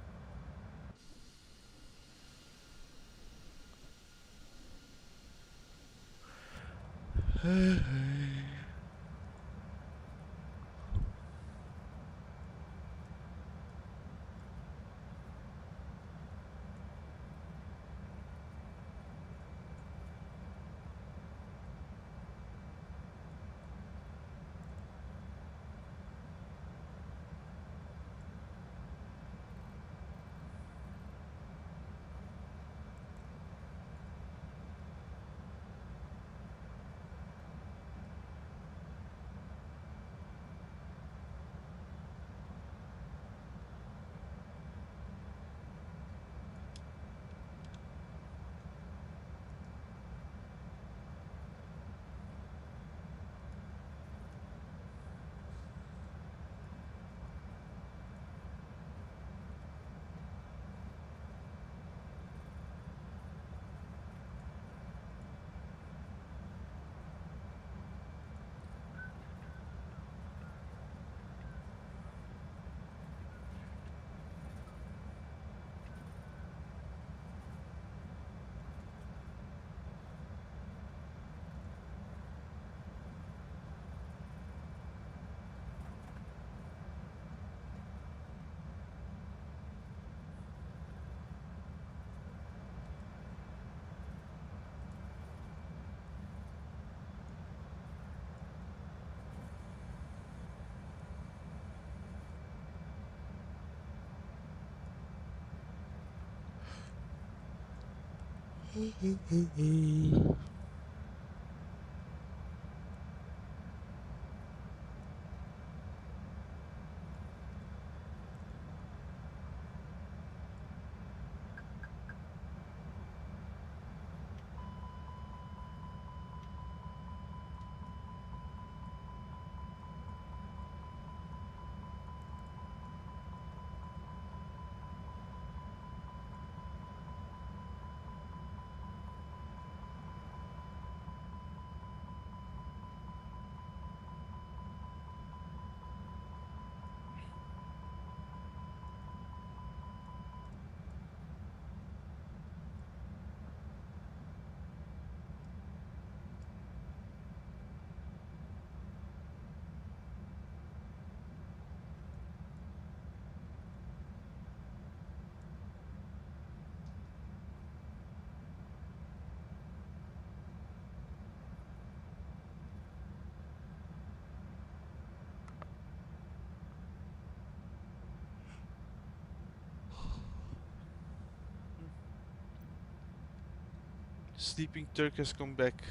S1: Sleeping Turk has come back.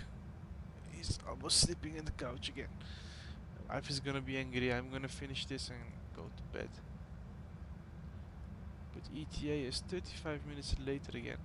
S1: He's almost sleeping in the couch again. Wife is gonna be angry. I'm gonna finish this and go to bed. But ETA is 35 minutes later again.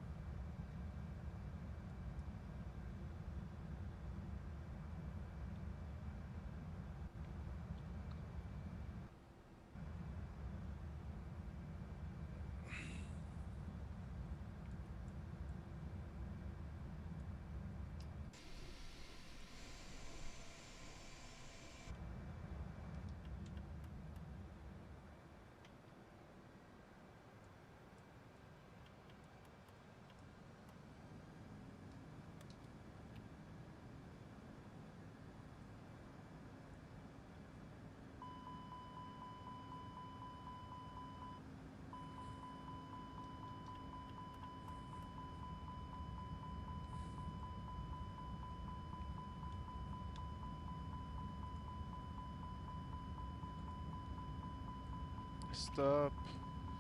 S1: Stop.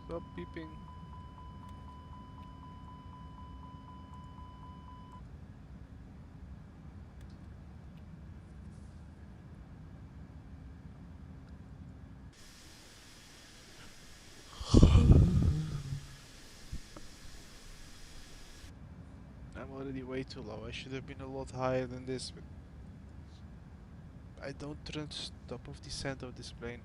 S1: Stop beeping. I'm already way too low. I should have been a lot higher than this, but I don't trust top of descent of this plane.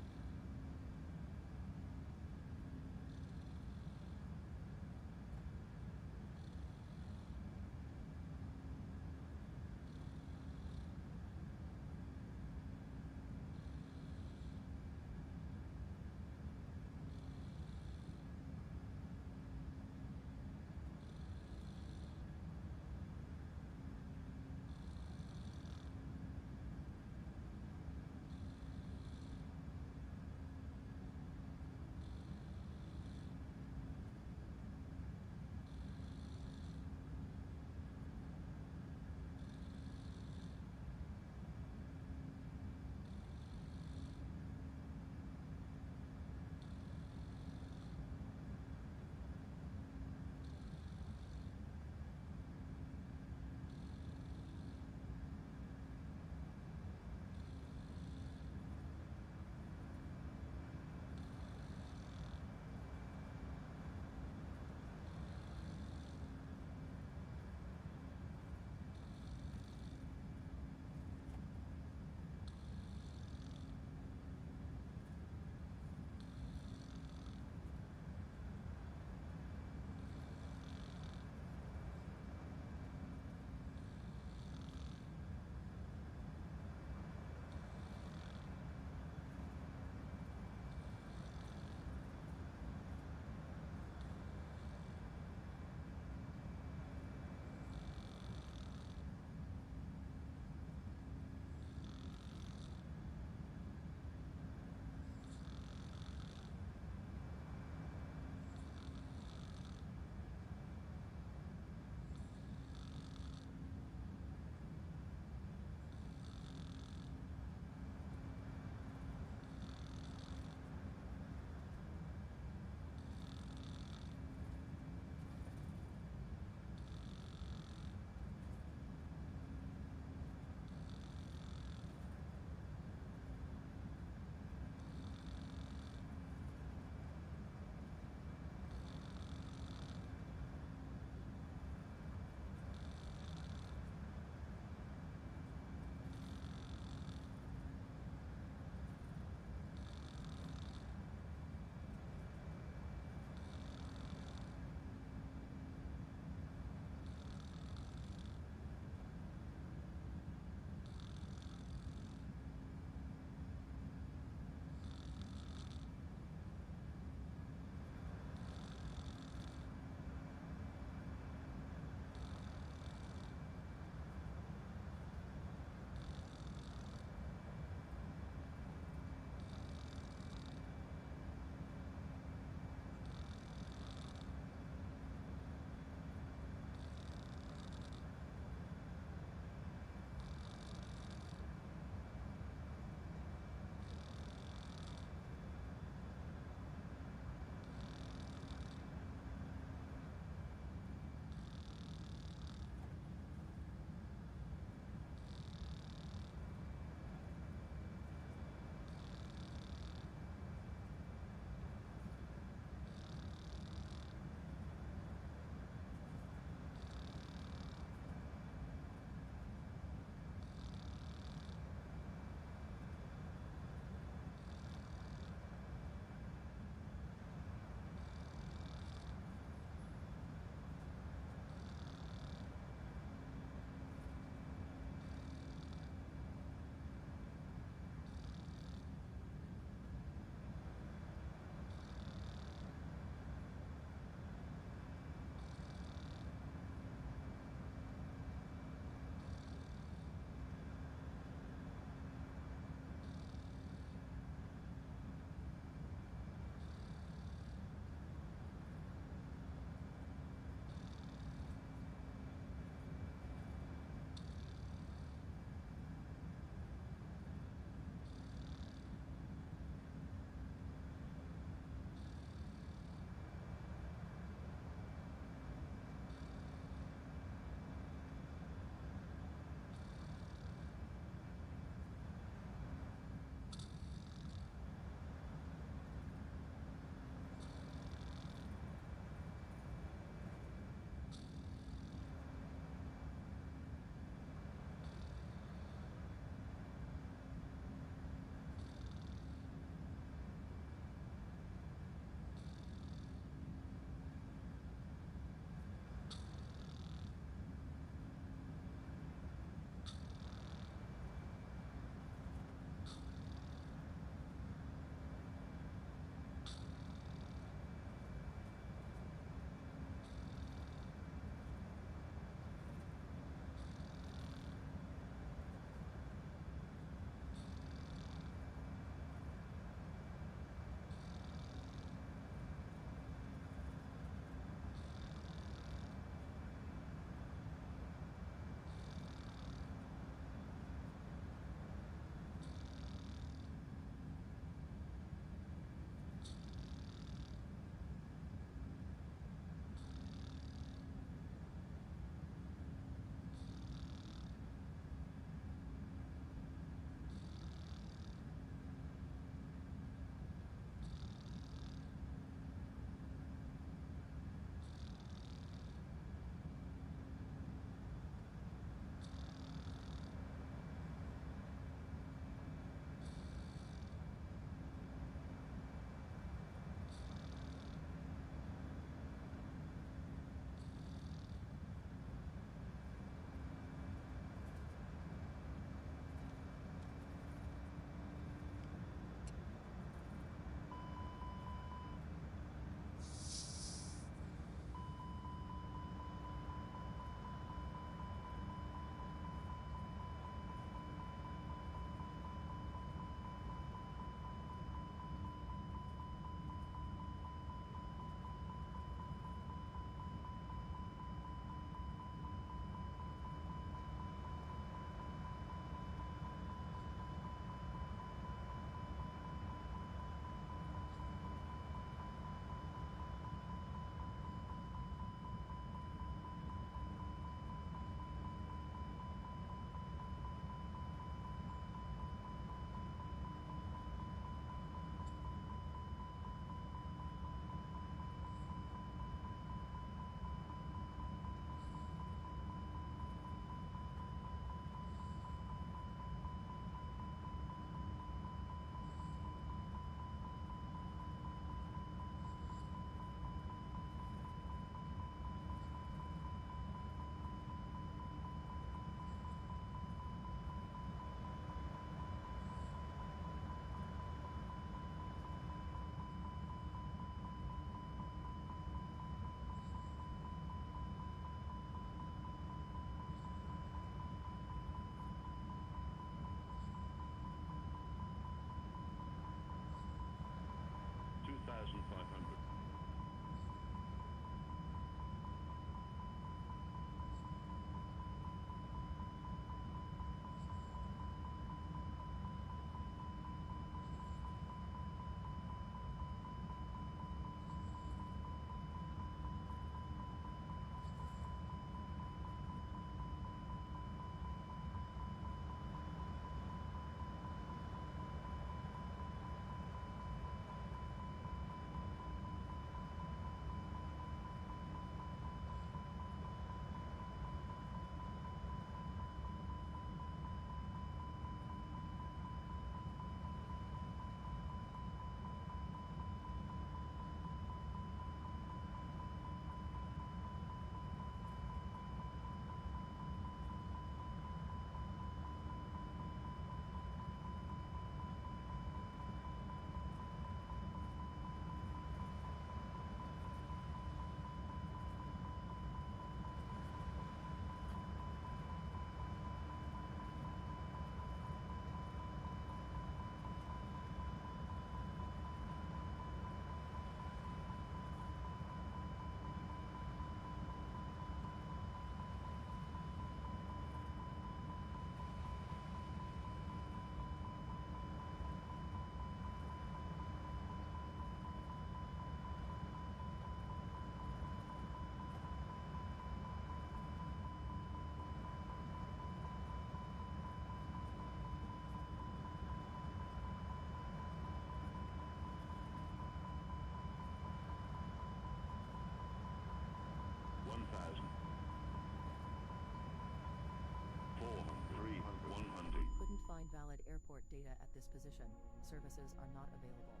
S2: invalid airport data at this position. Services are not available.